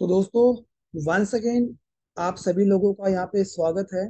तो दोस्तों, once again आप सभी लोगों का यहाँ पे स्वागत है।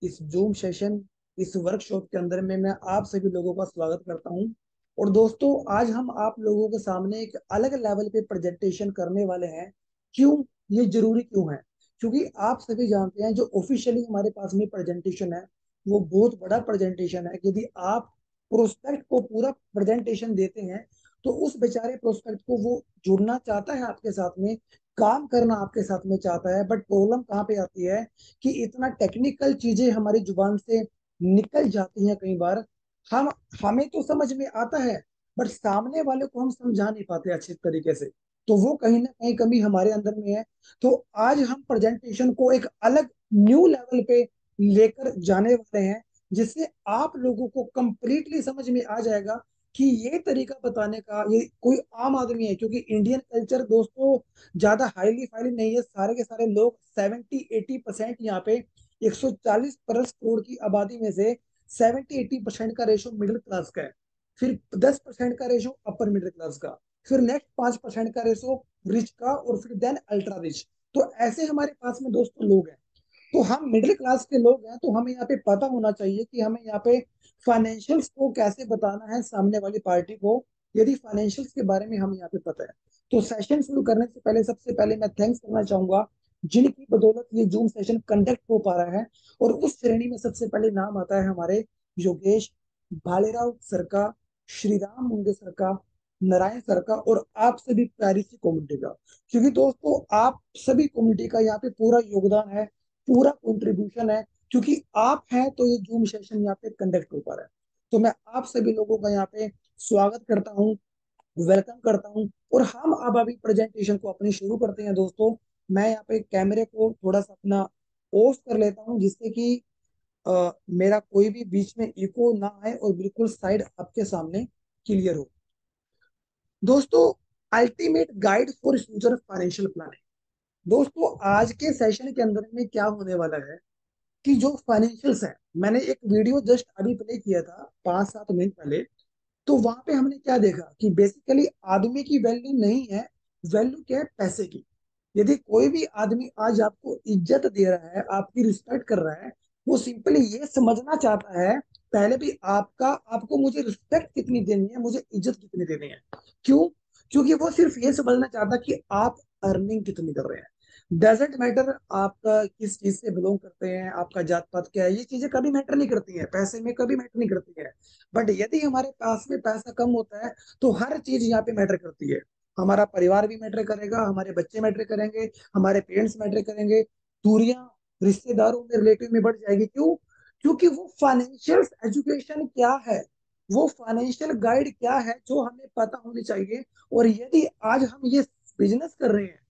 इस जूम सेशन, इस वर्कशॉप के अंदर में मैं आप सभी लोगों का स्वागत करता हूँ। और दोस्तों, आज हम आप लोगों के सामने एक अलग लेवल पे प्रेजेंटेशन करने वाले हैं। क्यों? ये जरूरी क्यों है? क्योंकि आप सभी जानते हैं जो ऑफिशियली हमारे पास में प्रेजेंटेशन है, वो बहुत बड़ा प्रेजेंटेशन है। यदि आप प्रोस्पेक्ट को पूरा प्रेजेंटेशन देते हैं तो उस बेचारे प्रोस्पेक्ट को वो जुड़ना चाहता है आपके साथ में, काम करना आपके साथ में चाहता है। बट प्रॉब्लम कहाँ पे आती है कि इतना टेक्निकल चीजें हमारी जुबान से निकल जाती हैं कई बार। हम हमें तो समझ में आता है, बट सामने वाले को हम समझा नहीं पाते अच्छे तरीके से। तो वो कहीं ना कहीं कमी हमारे अंदर में है। तो आज हम प्रेजेंटेशन को एक अलग न्यू लेवल पे लेकर जाने वाले हैं, जिससे आप लोगों को कंप्लीटली समझ में आ जाएगा कि ये तरीका बताने का ये कोई आम आदमी है। क्योंकि इंडियन कल्चर दोस्तों ज्यादा हाईली फाइली नहीं है। सारे के सारे लोग 70-80% यहाँ पे 140 करोड़ की आबादी में से 70-80% का रेशो मिडिल क्लास का है। फिर 10% का रेशो अपर मिडिल क्लास का। फिर नेक्स्ट 5% का रेशो रिच का, और फिर देन अल्ट्रा रिच। तो ऐसे हमारे पास में दोस्तों लोग हैं। तो हम मिडिल क्लास के लोग हैं, तो हमें यहाँ पे पता होना चाहिए कि हमें यहाँ पे फाइनेंशियल्स को कैसे बताना है सामने वाली पार्टी को। यदि फाइनेंशियल्स के बारे में हमें यहाँ पे पता है, तो सेशन शुरू करने से पहले सबसे पहले मैं थैंक्स करना चाहूंगा जिनकी बदौलत ये जूम सेशन कंडक्ट हो पा रहा है। और उस श्रेणी में सबसे पहले नाम आता है हमारे योगेश भालेराव सर का, श्री राम मुंगे सर का, नारायण सर का, और आप सभी प्यारी सी कम्युनिटी का। क्योंकि दोस्तों, आप सभी कम्युनिटी का यहाँ पे पूरा योगदान है, पूरा कंट्रीब्यूशन है। क्योंकि आप हैं तो ये जूम सेशन यहाँ पे कंडक्ट हो पा रहा है। तो मैं आप सभी लोगों का यहाँ पे स्वागत करता हूँ, वेलकम करता हूँ। और हम अब अभी प्रेजेंटेशन को अपनी शुरू करते हैं दोस्तों। मैं यहाँ पे कैमरे को थोड़ा सा अपना ऑफ कर लेता हूँ, जिससे कि मेरा कोई भी बीच में इको ना आए और बिल्कुल साइड आपके सामने क्लियर हो। दोस्तों, ultimate guide for future financial planning. दोस्तों, आज के सेशन के अंदर में क्या होने वाला है कि जो फाइनेंशियल्स है, मैंने एक वीडियो जस्ट अभी प्ले किया था 5-7 मिनट पहले। तो वहां पे हमने क्या देखा कि बेसिकली आदमी की वैल्यू नहीं है, वैल्यू क्या है? पैसे की। यदि कोई भी आदमी आज आपको इज्जत दे रहा है, आपकी रिस्पेक्ट कर रहा है, वो सिंपली ये समझना चाहता है पहले भी आपका आपको मुझे रिस्पेक्ट कितनी देनी है, मुझे इज्जत कितनी देनी है। क्यों? क्योंकि वो सिर्फ ये समझना चाहता कि आप अर्निंग कितनी कर रहे हैं। डजेंट मैटर आपका किस चीज से बिलोंग करते हैं, आपका जात पात क्या है, ये चीजें कभी मैटर नहीं करती है, पैसे में कभी मैटर नहीं करती है। बट यदि हमारे पास में पैसा कम होता है तो हर चीज यहाँ पे मैटर करती है। हमारा परिवार भी मैटर करेगा, हमारे बच्चे मैटर करेंगे, हमारे पेरेंट्स मैटर करेंगे, दूरियां रिश्तेदारों में रिलेटिव में बढ़ जाएगी। क्यों? क्योंकि वो फाइनेंशियल एजुकेशन क्या है, वो फाइनेंशियल गाइड क्या है, जो हमें पता होनी चाहिए। और यदि आज हम ये बिजनेस कर रहे हैं,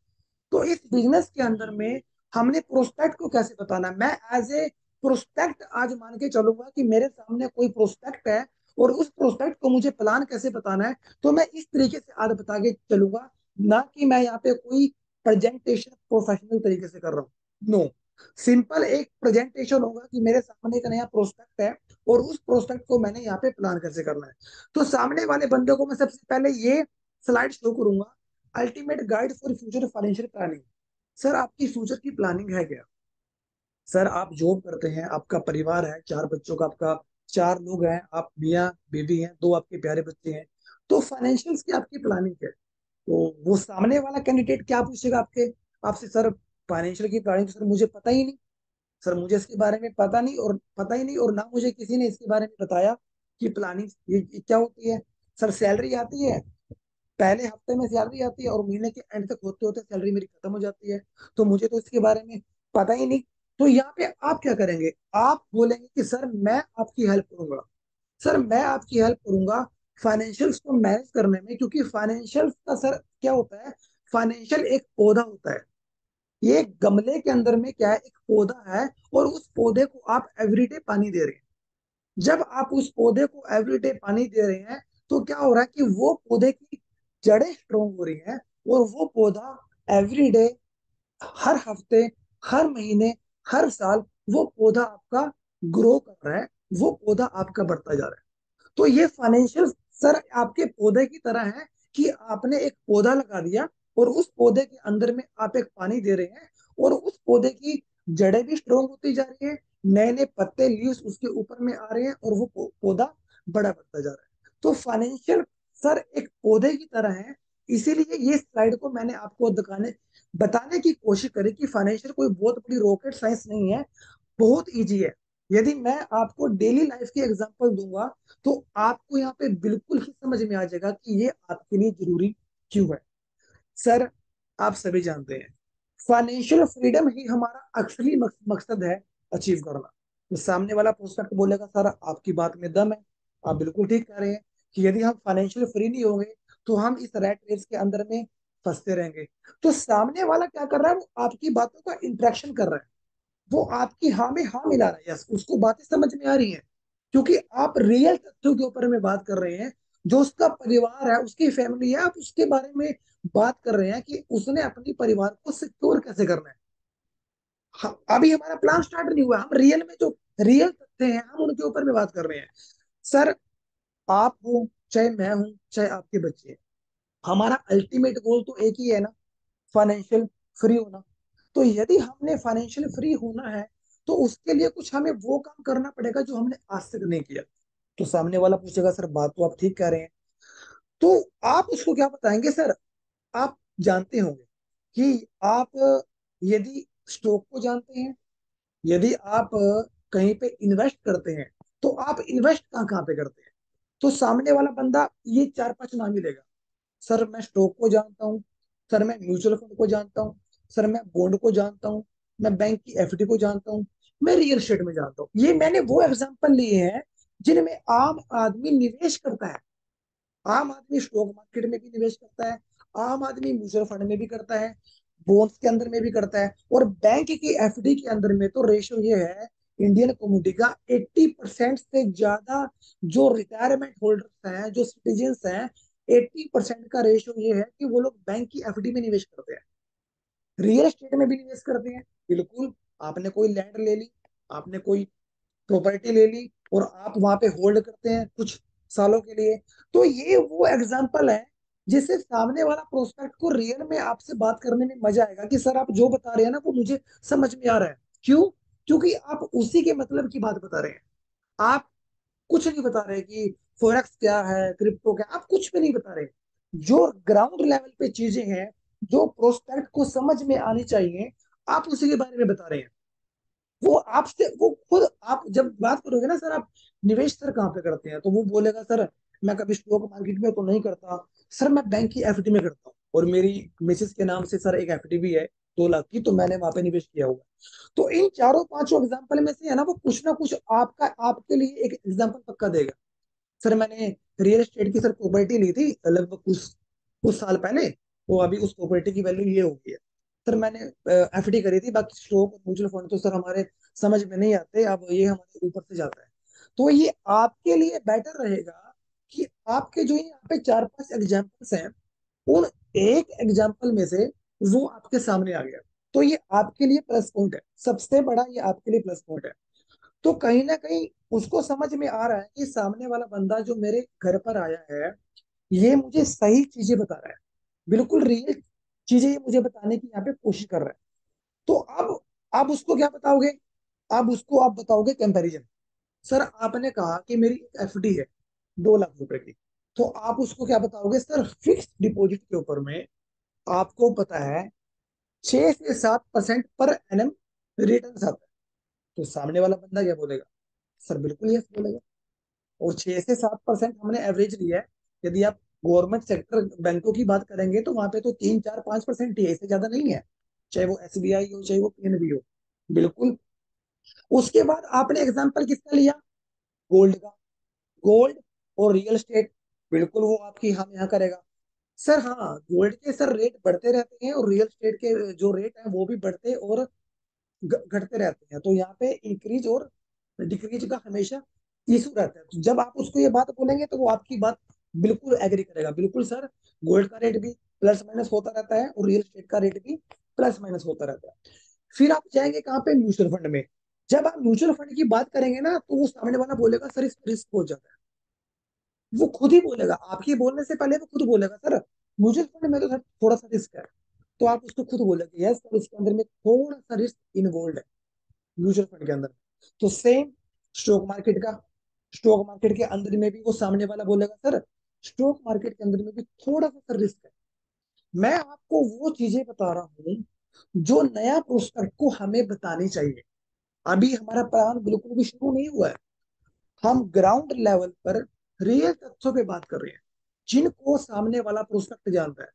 तो इस बिजनेस के अंदर में हमने प्रोस्पेक्ट को कैसे बताना है। मैं एज ए प्रोस्पेक्ट आज मान के चलूंगा कि मेरे सामने कोई प्रोस्पेक्ट है, और उस प्रोस्पेक्ट को मुझे प्लान कैसे बताना है, तो मैं इस तरीके से आज बता के चलूंगा। ना कि मैं यहाँ पे कोई प्रेजेंटेशन प्रोफेशनल तरीके से कर रहा हूँ। नो, सिंपल एक प्रेजेंटेशन होगा कि मेरे सामने एक नया प्रोस्पेक्ट है, और उस प्रोस्पेक्ट को मैंने यहाँ पे प्लान कैसे करना है। तो सामने वाले बंदे को मैं सबसे पहले ये स्लाइड शो करूंगा, ultimate guide for future financial planning. Sir, आपकी फ्यूचर की प्लानिंग है क्या? सर, आप जॉब करते हैं, आपका परिवार है, 4 बच्चों का आपका, 4 लोग हैं, आप मियाँ बीवी हैं, 2 आपके प्यारे बच्चे हैं। तो फाइनेंशियल्स की आपकी प्लानिंग है। तो वो सामने वाला कैंडिडेट क्या पूछेगा आपके आपसे? सर, फाइनेंशियल की प्लानिंग सर मुझे पता ही नहीं। सर, मुझे इसके बारे में पता ही नहीं, और ना मुझे किसी ने इसके बारे में बताया कि प्लानिंग ये क्या होती है। सर, सैलरी आती है, पहले हफ्ते में सैलरी आती है और महीने के एंड तक होते होते सैलरी मेरी खत्म हो जाती है। तो मुझे तो इसके बारे में पता ही नहीं। तो यहाँ पे आप क्या करेंगे? आप बोलेंगे कि सर मैं आपकी हेल्प करूंगा, सर मैं आपकी हेल्प करूंगा फाइनेंशियल्स को मैनेज करने में। क्योंकि फाइनेंशियल का सर क्या होता है? फाइनेंशियल एक पौधा होता है। ये एक गमले के अंदर में क्या है? एक पौधा है, और उस पौधे को आप एवरीडे पानी दे रहे हैं। जब आप उस पौधे को एवरीडे पानी दे रहे हैं, तो क्या हो रहा है कि वो पौधे की जड़ें स्ट्रोंग हो रही हैं, और वो पौधा एवरीडे, हर हफ्ते, हर महीने, हर साल वो पौधा आपका ग्रो कर रहा है, वो पौधा आपका बढ़ता जा रहा है। तो ये फाइनेंशियल सर आपके पौधे की तरह है कि आपने एक पौधा लगा दिया, और उस पौधे के अंदर में आप एक पानी दे रहे हैं, और उस पौधे की जड़ें भी स्ट्रोंग होती जा रही है, नए नए पत्ते लीव्स उसके ऊपर में आ रहे हैं, और वो पौधा बड़ा बढ़ता जा रहा है। तो फाइनेंशियल सर एक पौधे की तरह है। इसीलिए ये स्लाइड को मैंने आपको बताने की कोशिश करी कि फाइनेंशियल कोई बहुत बड़ी रॉकेट साइंस नहीं है, बहुत इजी है। यदि मैं आपको डेली लाइफ की एग्जांपल दूंगा तो आपको यहाँ पे बिल्कुल ही समझ में आ जाएगा कि ये आपके लिए जरूरी क्यों है। सर, आप सभी जानते हैं फाइनेंशियल फ्रीडम ही हमारा असली मकसद है अचीव करना। तो सामने वाला प्रोस्पेक्ट बोलेगा सर आपकी बात में दम है, आप बिल्कुल ठीक कह रहे हैं कि यदि हम फाइनेंशियल फ्री नहीं होंगे तो हम इस रैट रेस के अंदर में फंसते रहेंगे। तो सामने वाला क्या कर रहा है, वो आपकी बातों का इंटरेक्शन कर रहा है, वो आपकी हाँ में हाँ मिला रहा है, यस उसको बातें समझ में आ रही हैं, क्योंकि आप रियल तथ्यों के ऊपर में बात कर रहे हैं। जो उसका परिवार है, उसकी फैमिली है, आप उसके बारे में बात कर रहे हैं कि उसने अपने परिवार को सिक्योर कैसे करना है। अभी हमारा प्लान स्टार्ट नहीं हुआ, हम रियल में जो रियल तथ्य हैं हम उनके ऊपर में बात कर रहे हैं। सर, आप हो चाहे मैं हूं चाहे आपके बच्चे हैं, हमारा अल्टीमेट गोल तो एक ही है ना, फाइनेंशियल फ्री होना। तो यदि हमने फाइनेंशियल फ्री होना है तो उसके लिए कुछ हमें वो काम करना पड़ेगा जो हमने आज तक नहीं किया। तो सामने वाला पूछेगा सर बात तो आप ठीक कह रहे हैं, तो आप उसको क्या बताएंगे सर। आप जानते होंगे कि आप यदि स्टॉक को जानते हैं, यदि आप कहीं पे इन्वेस्ट करते हैं, तो आप इन्वेस्ट कहाँ कहाँ पे करते हैं। तो सामने वाला बंदा ये चार पांच नाम ही लेगा। सर मैं स्टॉक को जानता हूँ, सर मैं म्यूचुअल फंड को जानता हूँ, सर मैं बॉन्ड को जानता हूँ, मैं बैंक की एफडी को जानता हूँ, मैं रियल एस्टेट में जानता हूँ। ये मैंने वो एग्जांपल लिए हैं जिनमें आम आदमी निवेश करता है। आम आदमी स्टॉक मार्केट में भी निवेश करता है, आम आदमी म्यूचुअल फंड में भी करता है, बॉन्ड्स के अंदर में भी करता है, और बैंक की एफडी के अंदर में तो रेशियो ये है इंडियन कम्युनिटी का 80% से ज्यादा। जो रिटायरमेंट होल्डर्स हैं, जो सिटीजन्स हैं, 80% का रेशियो ये है कि वो लोग बैंक की एफडी में निवेश करते हैं, रियल एस्टेट में भी निवेश करते हैं। बिल्कुल, आपने कोई लैंड ले ली, आपने कोई प्रॉपर्टी ले ली और आप वहां पे होल्ड करते हैं कुछ सालों के लिए। तो ये वो एग्जांपल है जिससे सामने वाला प्रोस्पेक्ट को रियल में आपसे बात करने में मजा आएगा कि सर आप जो बता रहे हैं ना वो मुझे समझ में आ रहा है। क्यों? क्योंकि आप उसी के मतलब की बात बता रहे हैं। आप कुछ नहीं बता रहे कि फोरेक्स क्या है, क्रिप्टो क्या, आप कुछ भी नहीं बता रहे। जो ग्राउंड लेवल पे चीजें हैं, जो प्रोस्पेक्ट को समझ में आनी चाहिए, आप उसी के बारे में बता रहे हैं। वो आपसे वो खुद आप जब बात करोगे ना सर आप निवेश सर कहाँ पे करते हैं, तो वो बोलेगा सर मैं कभी स्टॉक मार्केट में तो नहीं करता, सर मैं बैंक की एफडी में करता हूँ, और मेरी मिसेस के नाम से सर एक एफडी भी है 2 लाख की, तो मैंने वहां पे निवेश किया हुआ है। तो इन चारों पांचों एग्जाम्पल में से है ना वो कुछ ना कुछ आपका आपके लिए एक एग्जाम्पल पक्का देगा। सर मैंने रियल एस्टेट की सर प्रॉपर्टी ली थी लगभग कुछ कुछ साल पहले, तो अभी उस प्रॉपर्टी की वैल्यू ये हो गई है। सर मैंने एफडी करी थी, बाकी स्टॉक और म्यूचुअल फंड तो सर हमारे समझ में नहीं आते, अब ये हमारे ऊपर से जाता है। तो ये आपके लिए बेटर रहेगा कि आपके जो यहाँ पे चार पांच एग्जाम्पल्स हैं, उन एक एग्जाम्पल में से वो आपके सामने आ गया, तो ये आपके लिए प्लस पॉइंट है, सबसे बड़ा ये आपके लिए प्लस पॉइंट है। तो कहीं ना कहीं उसको समझ में आ रहा है कि सामने वाला बंदा जो मेरे घर पर आया है ये मुझे सही चीजें बता रहा है, बिल्कुल रियल चीजें ये मुझे बताने की यहाँ पे कोशिश कर रहा है। तो अब आप उसको क्या बताओगे, अब उसको आप बताओगे कंपैरिजन। सर आपने कहा कि मेरी एक एफडी है 2 लाख रुपए की, तो आप उसको क्या बताओगे सर फिक्स डिपॉजिट के ऊपर में आपको पता है 6 से 7% पर एनम रिटर्न आता है। तो सामने वाला बंदा क्या बोलेगा, सर बिल्कुल यस बोलेगा। और 6 से 7% हमने एवरेज लिया है। यदि आप गवर्नमेंट सेक्टर बैंकों की बात करेंगे तो वहां पे तो 3 4 5% ही है, इससे ज्यादा नहीं है, चाहे वो एसबीआई हो चाहे वो पीएनबी हो। बिल्कुल। उसके बाद आपने एग्जाम्पल किसका लिया, गोल्ड का। गोल्ड और रियल एस्टेट, बिल्कुल वो आपकी हम यहाँ करेगा। सर हाँ, गोल्ड के सर रेट बढ़ते रहते हैं और रियल एस्टेट के जो रेट है वो भी बढ़ते और घटते रहते हैं, तो यहाँ पे इंक्रीज और डिक्रीज का हमेशा इशू रहता है। तो जब आप उसको ये बात बोलेंगे तो वो आपकी बात बिल्कुल एग्री करेगा, बिल्कुल सर गोल्ड का रेट भी प्लस माइनस होता रहता है और रियल एस्टेट का रेट भी प्लस माइनस होता रहता है। फिर आप जाएंगे कहाँ पे, म्यूचुअल फंड में। जब आप म्यूचुअल फंड की बात करेंगे ना तो वो सामने वाला बोलेगा सर इसमें रिस्क हो जाता है, वो खुद ही बोलेगा, आपके बोलने से पहले वो खुद बोलेगा सर म्यूचुअल फंड में तो सर थोड़ा सा रिस्क है। तो आप उसको खुद बोलोगे यस सर इसके अंदर में थोड़ा सा रिस्क इन्वॉल्व है म्यूचुअल फंड के अंदर। तो सेम स्टॉक मार्केट का, स्टॉक मार्केट के अंदर में भी वो सामने वाला बोलेगा सर स्टॉक मार्केट के अंदर में भी थोड़ा सा रिस्क है। मैं आपको वो चीजें बता रहा हूँ जो नया प्रोस्पेक्ट को हमें बतानी चाहिए। अभी हमारा प्लान बिल्कुल भी शुरू नहीं हुआ है। हम ग्राउंड लेवल पर रियल तथ्यों पे बात कर रहे हैं जिनको सामने वाला प्रोस्पेक्ट जानता है।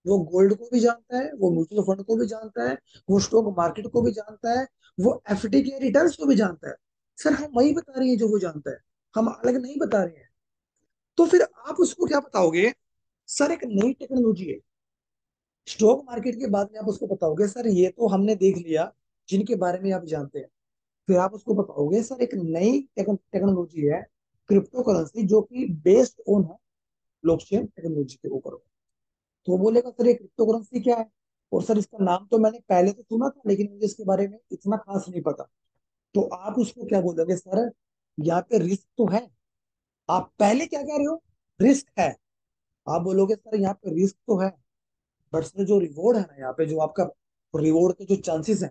वो गोल्ड को भी जानता है, वो म्यूचुअल फंड को भी जानता है, वो स्टॉक मार्केट को भी जानता है, वो एफडी के रिटर्न्स को भी जानता है। सर हम वही बता रहे हैं जो वो जानता है, हम अलग नहीं बता रहे हैं। तो फिर आप उसको क्या बताओगे? सर एक नई टेक्नोलॉजी है। स्टॉक मार्केट के बाद में आप उसको बताओगे सर ये तो हमने देख लिया जिनके बारे में आप जानते हैं। फिर आप उसको बताओगे सर एक नई टेक्नोलॉजी है क्रिप्टो करेंसी जो कि बेस्ड ऑन है ब्लॉकचेन टेक्नोलॉजी के ऊपर। तो वो बोलेगा सर ये क्रिप्टो करेंसी क्या है? और सर इसका नाम तो मैंने पहले तो सुना था लेकिन मुझे इसके बारे में इतना खास नहीं पता। तो आप उसको क्या बोलोगे? सर यहाँ पे रिस्क तो है। आप पहले क्या कह रहे हो? रिस्क है। आप बोलोगे सर यहाँ पे रिस्क तो है बट सर जो रिवॉर्ड है ना यहाँ पे जो आपका रिवॉर्ड के जो चांसेस हैं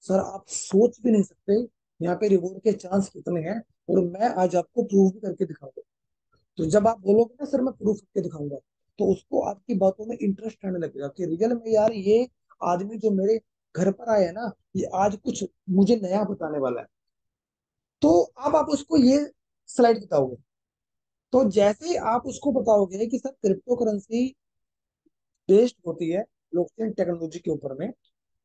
सर आप सोच भी नहीं सकते यहाँ पे रिवॉर्ड के चांस कितने हैं। और मैं आज आपको प्रूव भी करके दिखाऊंगा। तो जब आप बोलोगे ना सर मैं प्रूफ करके दिखाऊंगा तो उसको आपकी बातों में इंटरेस्ट आने लगेगा कि रियल में यार ये आदमी जो मेरे घर पर आया है ना ये आज कुछ मुझे नया बताने वाला है। तो अब आप उसको ये स्लाइड बताओगे। तो जैसे ही आप उसको बताओगे कि सर क्रिप्टो करेंसी बेस्ड होती है ब्लॉकचेन टेक्नोलॉजी के ऊपर में,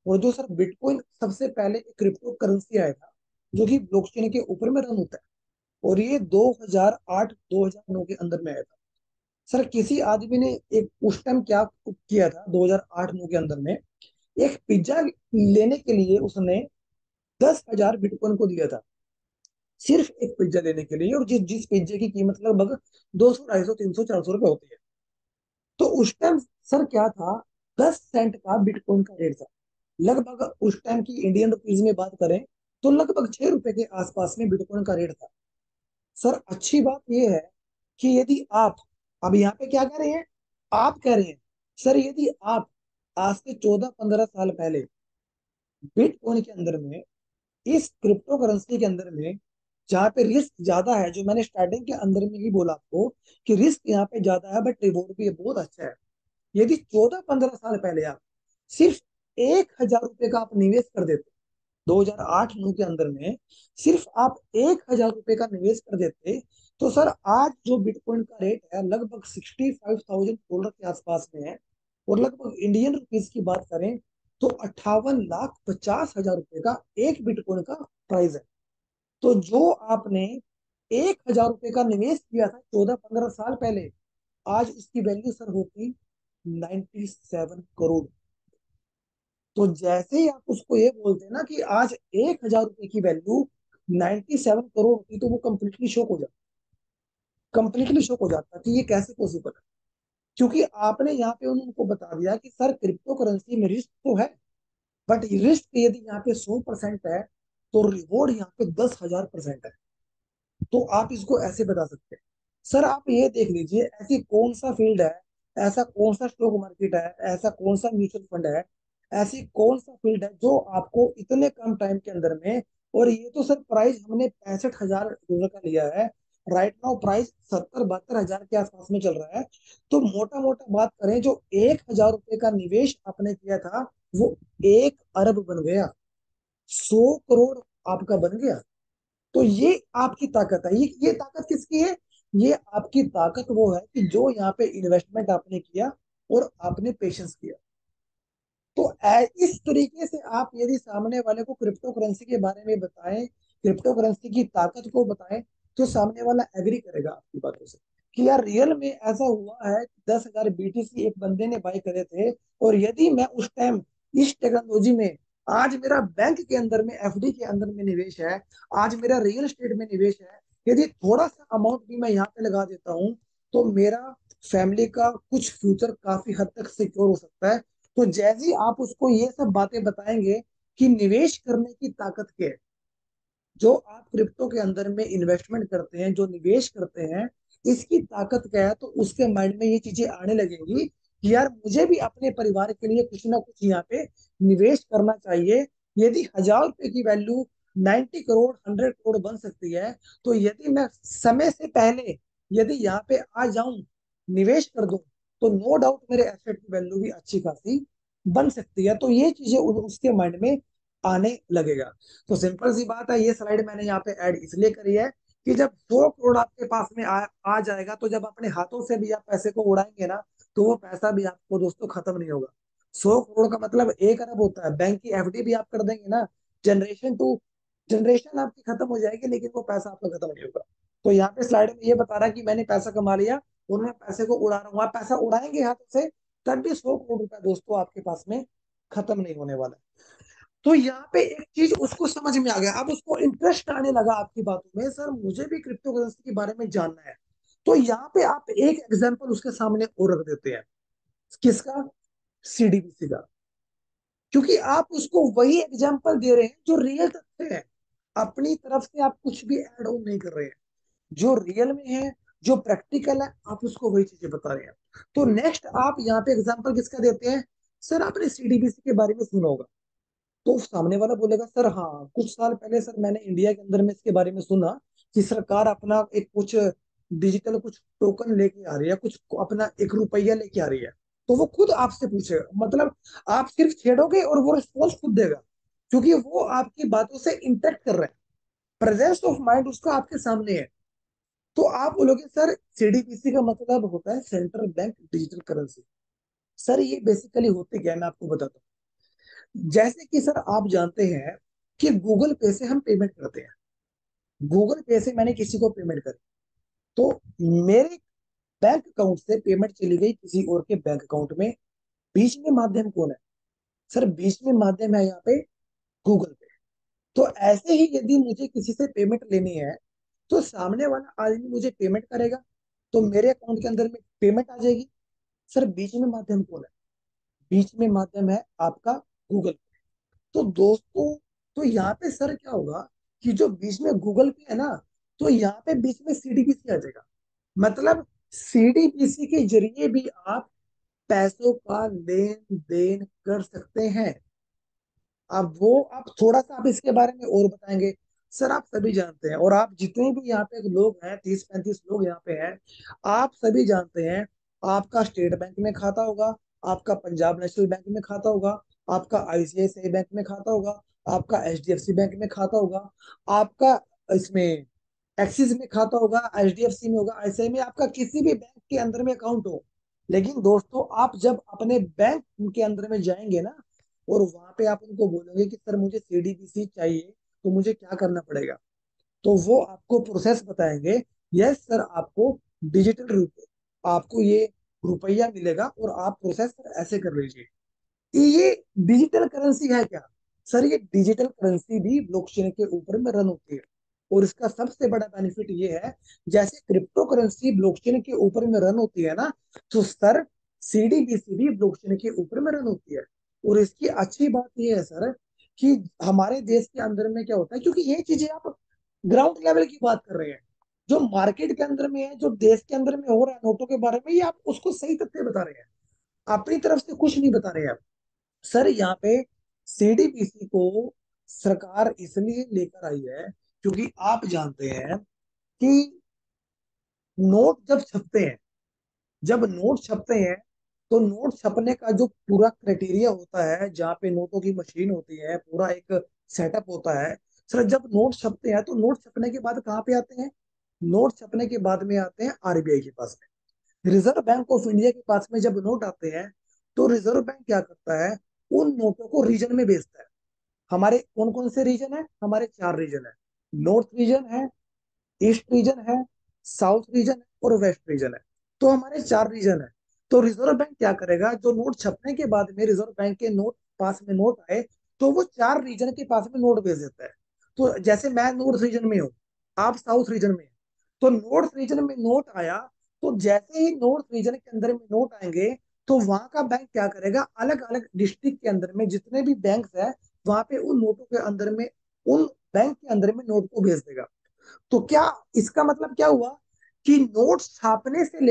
और जो सर बिटकॉइन सबसे पहले एक क्रिप्टो करेंसी आया था जो कि ब्लॉकचेन के ऊपर में रन होता है और ये 2008 2009 के अंदर में आया था। सर किसी आदमी ने एक उस टाइम क्या किया था 2008-9 के अंदर में, एक पिज्जा लेने के लिए उसने 10,000 बिटकॉइन को दिया था सिर्फ एक पिज्जा लेने के लिए। और जिस जिस पिज्जे की कीमत लगभग 200 250 300 400 रुपए होती है। तो उस टाइम सर क्या था, 10 सेंट का बिटकॉइन का रेट था। लगभग उस टाइम की इंडियन रुपीज में बात करें तो लगभग 6 रुपए के आसपास में बिटकॉइन का रेट था। सर अच्छी बात यह है कि यदि आप अब यहाँ पे क्या कह रहे हैं, आप कह रहे हैं सर यदि आप आज से 14-15 साल पहले बिटकॉइन के अंदर में इस क्रिप्टो करेंसी के अंदर में जहाँ पे रिस्क ज्यादा है, जो मैंने स्टार्टिंग के अंदर में ही बोला आपको कि रिस्क यहाँ पे ज्यादा है बट रिवॉर्ड भी बहुत अच्छा है। यदि 14-15 साल पहले आप सिर्फ 1,000 रुपए का आप निवेश कर देते 2008-9 के अंदर में, सिर्फ आप 1,000 रुपए का निवेश कर देते तो सर आज जो बिटकॉइन का रेट है लगभग $65,000 के आसपास में है। और लगभग इंडियन रुपीज की बात करें तो 58,50,000 रुपए का एक बिटकॉइन का प्राइस है। तो जो आपने 1,000 रुपए का निवेश किया था 14-15 साल पहले, आज उसकी वैल्यू सर होती 97 करोड़। तो जैसे ही आप उसको ये बोलते हैं ना कि आज 1,000 रुपए की वैल्यू 97 करोड़ होती तो वो कंप्लीटली शॉक हो जाता कि ये कैसे पॉसिबल है। क्योंकि आपने यहाँ पे उनको बता दिया कि सर क्रिप्टो करेंसी में रिस्क तो है बट रिस्क यदि यहाँ पे 100% है तो रिवॉर्ड यहाँ पे 10,000% है। तो आप इसको ऐसे बता सकते हैं। सर आप ये देख लीजिए ऐसी कौन सा फील्ड है, ऐसा कौन सा स्टॉक मार्केट है, ऐसा कौन सा म्यूचुअल फंड है, ऐसी कौन सा फील्ड है जो आपको इतने कम टाइम के अंदर में, और ये तो सर प्राइस हमने $65,000 का लिया है। राइट नाउ प्राइस 70-72 हजार के आसपास में चल रहा है। तो मोटा मोटा बात करें जो 1,000 रुपए का निवेश आपने किया था वो 1 अरब बन गया, 100 करोड़ आपका बन गया। तो ये आपकी ताकत है। ये ताकत किसकी है? ये आपकी ताकत वो है कि जो यहाँ पे इन्वेस्टमेंट आपने किया और आपने पेशेंस किया। तो इस तरीके से आप यदि सामने वाले को क्रिप्टो करेंसी के बारे में बताएं, क्रिप्टो करेंसी की ताकत को बताएं, तो सामने वाला एग्री करेगा आपकी बातों से कि यार रियल में ऐसा हुआ है कि 10,000 बीटीसी एक बंदे ने बाई करे थे। और यदि मैं उस टाइम इस टेक्नोलॉजी में, आज मेरा बैंक के अंदर में एफडी के अंदर में निवेश है, आज मेरा रियल एस्टेट में निवेश है, यदि थोड़ा सा अमाउंट भी मैं यहाँ पे लगा देता हूँ तो मेरा फैमिली का कुछ फ्यूचर काफी हद तक सिक्योर हो सकता है। तो जैसे ही आप उसको ये सब बातें बताएंगे कि निवेश करने की ताकत क्या है, जो आप क्रिप्टो के अंदर में इन्वेस्टमेंट करते हैं, जो निवेश करते हैं, इसकी ताकत क्या है, तो उसके माइंड में ये चीजें आने लगेंगी। कि यार मुझे भी अपने परिवार के लिए कुछ ना कुछ यहाँ पे निवेश करना चाहिए। यदि 1,000 रुपए की वैल्यू 90 करोड़ 100 करोड़ बन सकती है, तो यदि मैं समय से पहले यदि यहाँ पे आ जाऊं, निवेश कर दूं, तो नो डाउट मेरे एसेट की वैल्यू भी अच्छी खासी बन सकती है। तो ये चीजें उसके माइंड में आने लगेगा। तो सिंपल सी बात है, ये स्लाइड मैंने यहाँ पे ऐड इसलिए करी है कि जब 100 करोड़ आपके पास में आ जाएगा, तो जब अपने हाथों से भी आप पैसे को उड़ाएंगे ना, तो वो पैसा भी आपको दोस्तों खत्म नहीं होगा। 100 करोड़ का मतलब 1 अरब होता है। बैंक की एफडी भी आप कर देंगे ना, जनरेशन टू जनरेशन आपकी खत्म हो जाएगी, लेकिन वो पैसा आपका खत्म नहीं होगा। तो यहाँ पे स्लाइड में ये बता रहा है कि मैंने पैसा कमा लिया और मैं पैसे को उड़ा रहा हूँ। आप पैसा उड़ाएंगे हाथों से, तब भी 100 करोड़ रुपया दोस्तों आपके पास में खत्म नहीं होने वाला है। तो यहाँ पे एक चीज उसको समझ में आ गया, अब उसको इंटरेस्ट आने लगा आपकी बातों में, सर मुझे भी क्रिप्टो करेंसी के बारे में जानना है। तो यहाँ पे आप एक एग्जांपल उसके सामने और रख देते हैं। किसका? सीडीबीसी का। क्योंकि आप उसको वही एग्जांपल दे रहे हैं जो रियल तथ्य है। अपनी तरफ से आप कुछ भी ऐड ऑन नहीं कर रहे हैं। जो रियल में है, जो प्रैक्टिकल है, आप उसको वही चीजें बता रहे हैं। तो नेक्स्ट आप यहाँ पे एग्जांपल किसका देते हैं? सर आपने सीडीबीसी के बारे में सुना होगा। तो सामने वाला बोलेगा, सर हाँ कुछ साल पहले सर मैंने इंडिया के अंदर में इसके बारे में सुना कि सरकार अपना एक कुछ डिजिटल कुछ टोकन लेके आ रही है, कुछ अपना 1 रुपया लेके आ रही है। तो वो खुद आपसे पूछेगा, मतलब आप सिर्फ छेड़ोगे और वो रिस्पॉन्स खुद देगा, क्योंकि वो आपकी बातों से इंटरेक्ट कर रहे हैं। प्रेजेंस ऑफ माइंड उसका आपके सामने है। तो आप बोलोगे सर सीडीपीसी का मतलब होता है central bank digital currency. Sir ये बेसिकली होते क्या है, मैं आपको बताता हूँ। जैसे कि सर आप जानते हैं कि गूगल पे से हम पेमेंट करते हैं। गूगल पे से मैंने किसी को पेमेंट करी, तो मेरे बैंक अकाउंट से पेमेंट चली गई किसी और के बैंक अकाउंट में। बीच में माध्यम कौन है? सर बीच में माध्यम है यहाँ पे गूगल पे। तो ऐसे ही यदि मुझे किसी से पेमेंट लेनी है, तो सामने वाला आदमी मुझे पेमेंट करेगा, तो मेरे अकाउंट के अंदर में पेमेंट आ जाएगी। सर बीच में माध्यम कौन है? बीच में माध्यम है आपका गूगल। तो दोस्तों, तो यहाँ पे सर क्या होगा कि जो बीच में गूगल पे है ना, तो यहाँ पे बीच में सीडीबीसी आ जाएगा। मतलब सीडीबीसी के जरिए भी आप पैसों का लेन देन कर सकते हैं। अब वो आप थोड़ा सा आप इसके बारे में और बताएंगे। सर आप सभी जानते हैं, और आप जितने भी यहाँ पे लोग हैं, 30-35 लोग यहाँ पे हैं, आप सभी जानते हैं। आपका स्टेट बैंक में खाता होगा, आपका पंजाब नेशनल बैंक में खाता होगा, आपका आईसीआईसीआई बैंक में खाता होगा, आपका एचडीएफसी बैंक में खाता होगा, आपका इसमें एक्सिस में खाता होगा, एचडीएफसी में होगा, ऐसे में आपका किसी भी बैंक के अंदर में अकाउंट हो। लेकिन दोस्तों, आप जब अपने बैंक के अंदर में जाएंगे ना, और वहां पे आप उनको बोलोगे कि सर मुझे सीडीबीसी चाहिए, तो मुझे क्या करना पड़ेगा, तो वो आपको प्रोसेस बताएंगे। यस सर, आपको डिजिटल रूप आपको ये रुपया मिलेगा और आप प्रोसेस सर ऐसे कर लीजिए। ये डिजिटल करेंसी है क्या? सर ये डिजिटल करेंसी भी ब्लॉकचेन के ऊपर में रन होती है। और इसका सबसे बड़ा बेनिफिट ये है, जैसे क्रिप्टो करेंसी ब्लॉकचेन के ऊपर में रन होती है ना, तो सर सीडीबीसी भी ब्लॉकचेन के ऊपर में रन होती है। और इसकी अच्छी बात ये है सर कि हमारे देश के अंदर में क्या होता है, क्योंकि ये चीजें आप ग्राउंड लेवल की बात कर रहे हैं, जो मार्केट के अंदर में है, जो देश के अंदर में हो रहा है नोटों के बारे में, ये आप उसको सही तथ्य बता रहे हैं। अपनी तरफ से कुछ नहीं बता रहे हैं आप। सर यहाँ पे सीडीपीसी को सरकार इसलिए लेकर आई है, क्योंकि आप जानते हैं कि नोट जब छपते हैं, जब नोट छपते हैं, तो नोट छपने का जो पूरा क्राइटेरिया होता है, जहाँ पे नोटों की मशीन होती है, पूरा एक सेटअप होता है। सर जब नोट छपते हैं, तो नोट छपने के बाद कहाँ पे आते हैं? नोट छपने के बाद में आते हैं आरबीआई के पास में, रिजर्व बैंक ऑफ इंडिया के पास में। जब नोट आते हैं, तो रिजर्व बैंक क्या करता है, उन नोटों को रीजन में भेजता है। हमारे कौन कौन से रीजन है? हमारे 4 रीजन है। नॉर्थ रीजन है, ईस्ट रीजन है, साउथ रीजन है, और वेस्ट रीजन है। तो हमारे 4 रीजन है। तो रिजर्व बैंक क्या करेगा, जो नोट छपने के बाद में रिजर्व बैंक के नोट पास में नोट आए, तो वो 4 रीजन के पास में नोट भेज देता है। तो जैसे मैं नॉर्थ रीजन में हूँ, आप साउथ रीजन में हैं, तो नॉर्थ रीजन में नोट आया, तो जैसे ही नॉर्थ रीजन के अंदर में नोट आएंगे, तो वहां का बैंक क्या करेगा, अलग अलग डिस्ट्रिक्ट के अंदर में जितने भी बैंक है, वहां पे उन नोटों के अंदर में, उन बैंक के अंदर में नोट को भेज देगा। तो क्या इसका मतलब क्या हुआ कि नोट छापने से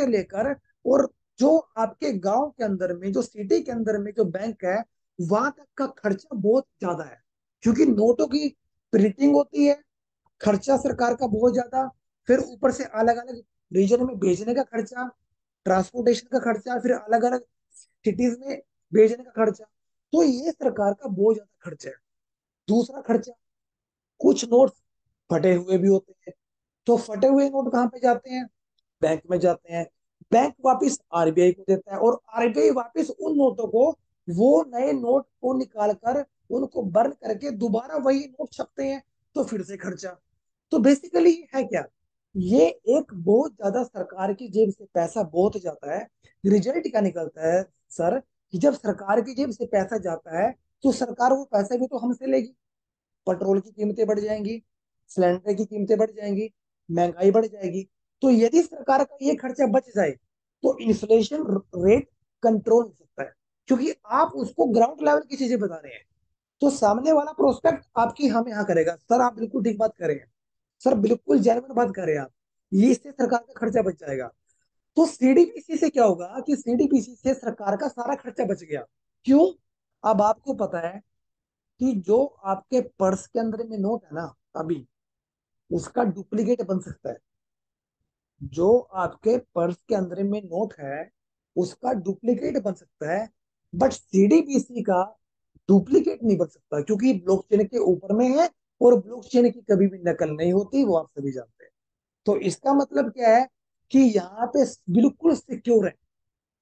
लेकर और जो आपके गांव के अंदर में, जो सिटी के अंदर में जो बैंक है, वहां तक का खर्चा बहुत ज्यादा है, क्योंकि नोटों की प्रिंटिंग होती है, खर्चा सरकार का बहुत ज्यादा, फिर ऊपर से अलग अलग रीजन में भेजने का खर्चा, ट्रांसपोर्टेशन का खर्चा, फिर अलग अलग सिटीज में भेजने का खर्चा। तो ये सरकार का बहुत ज्यादा खर्चा है। दूसरा खर्चा, कुछ नोट फटे हुए भी होते हैं। तो फटे हुए नोट कहाँ पे जाते हैं? बैंक में जाते हैं। बैंक वापस आरबीआई को देता है, और आरबीआई वापस उन नोटों को, वो नए नोट को निकाल कर उनको बर्न करके दोबारा वही नोट छपते हैं। तो फिर से खर्चा। तो बेसिकली है क्या, ये एक बहुत ज्यादा सरकार की जेब से पैसा बहुत जाता है। रिजल्ट क्या निकलता है सर, कि जब सरकार की जेब से पैसा जाता है, तो सरकार वो पैसे भी तो हमसे लेगी। पेट्रोल की कीमतें बढ़ जाएंगी, सिलेंडर की कीमतें बढ़ जाएंगी, महंगाई बढ़ जाएगी। तो यदि सरकार का ये खर्चा बच जाए, तो इन्फ्लेशन रेट कंट्रोल हो सकता है, क्योंकि आप उसको ग्राउंड लेवल की चीजें बता रहे हैं। तो सामने वाला प्रोस्पेक्ट आपकी हम यहाँ करेगा, सर आप बिल्कुल ठीक बात कर रहे हैं, सर बिल्कुल जेन्युइन बात कर रहे हैं आप, ये इससे सरकार का खर्चा बच जाएगा। तो सीडीपीसी से क्या होगा कि सीडीपीसी से सरकार का सारा खर्चा बच गया। क्यों? अब आपको पता है कि जो आपके पर्स के अंदर में नोट है ना, अभी उसका डुप्लीकेट बन सकता है। जो आपके पर्स के अंदर में नोट है, उसका डुप्लीकेट बन सकता है, बट सीडीबीसी का डुप्लीकेट नहीं बन सकता, क्योंकि ब्लॉकचेन के ऊपर में है, और ब्लॉकचेन की कभी भी नकल नहीं होती, वो आप सभी जानते हैं। तो इसका मतलब क्या है, कि यहाँ पे बिल्कुल सिक्योर है,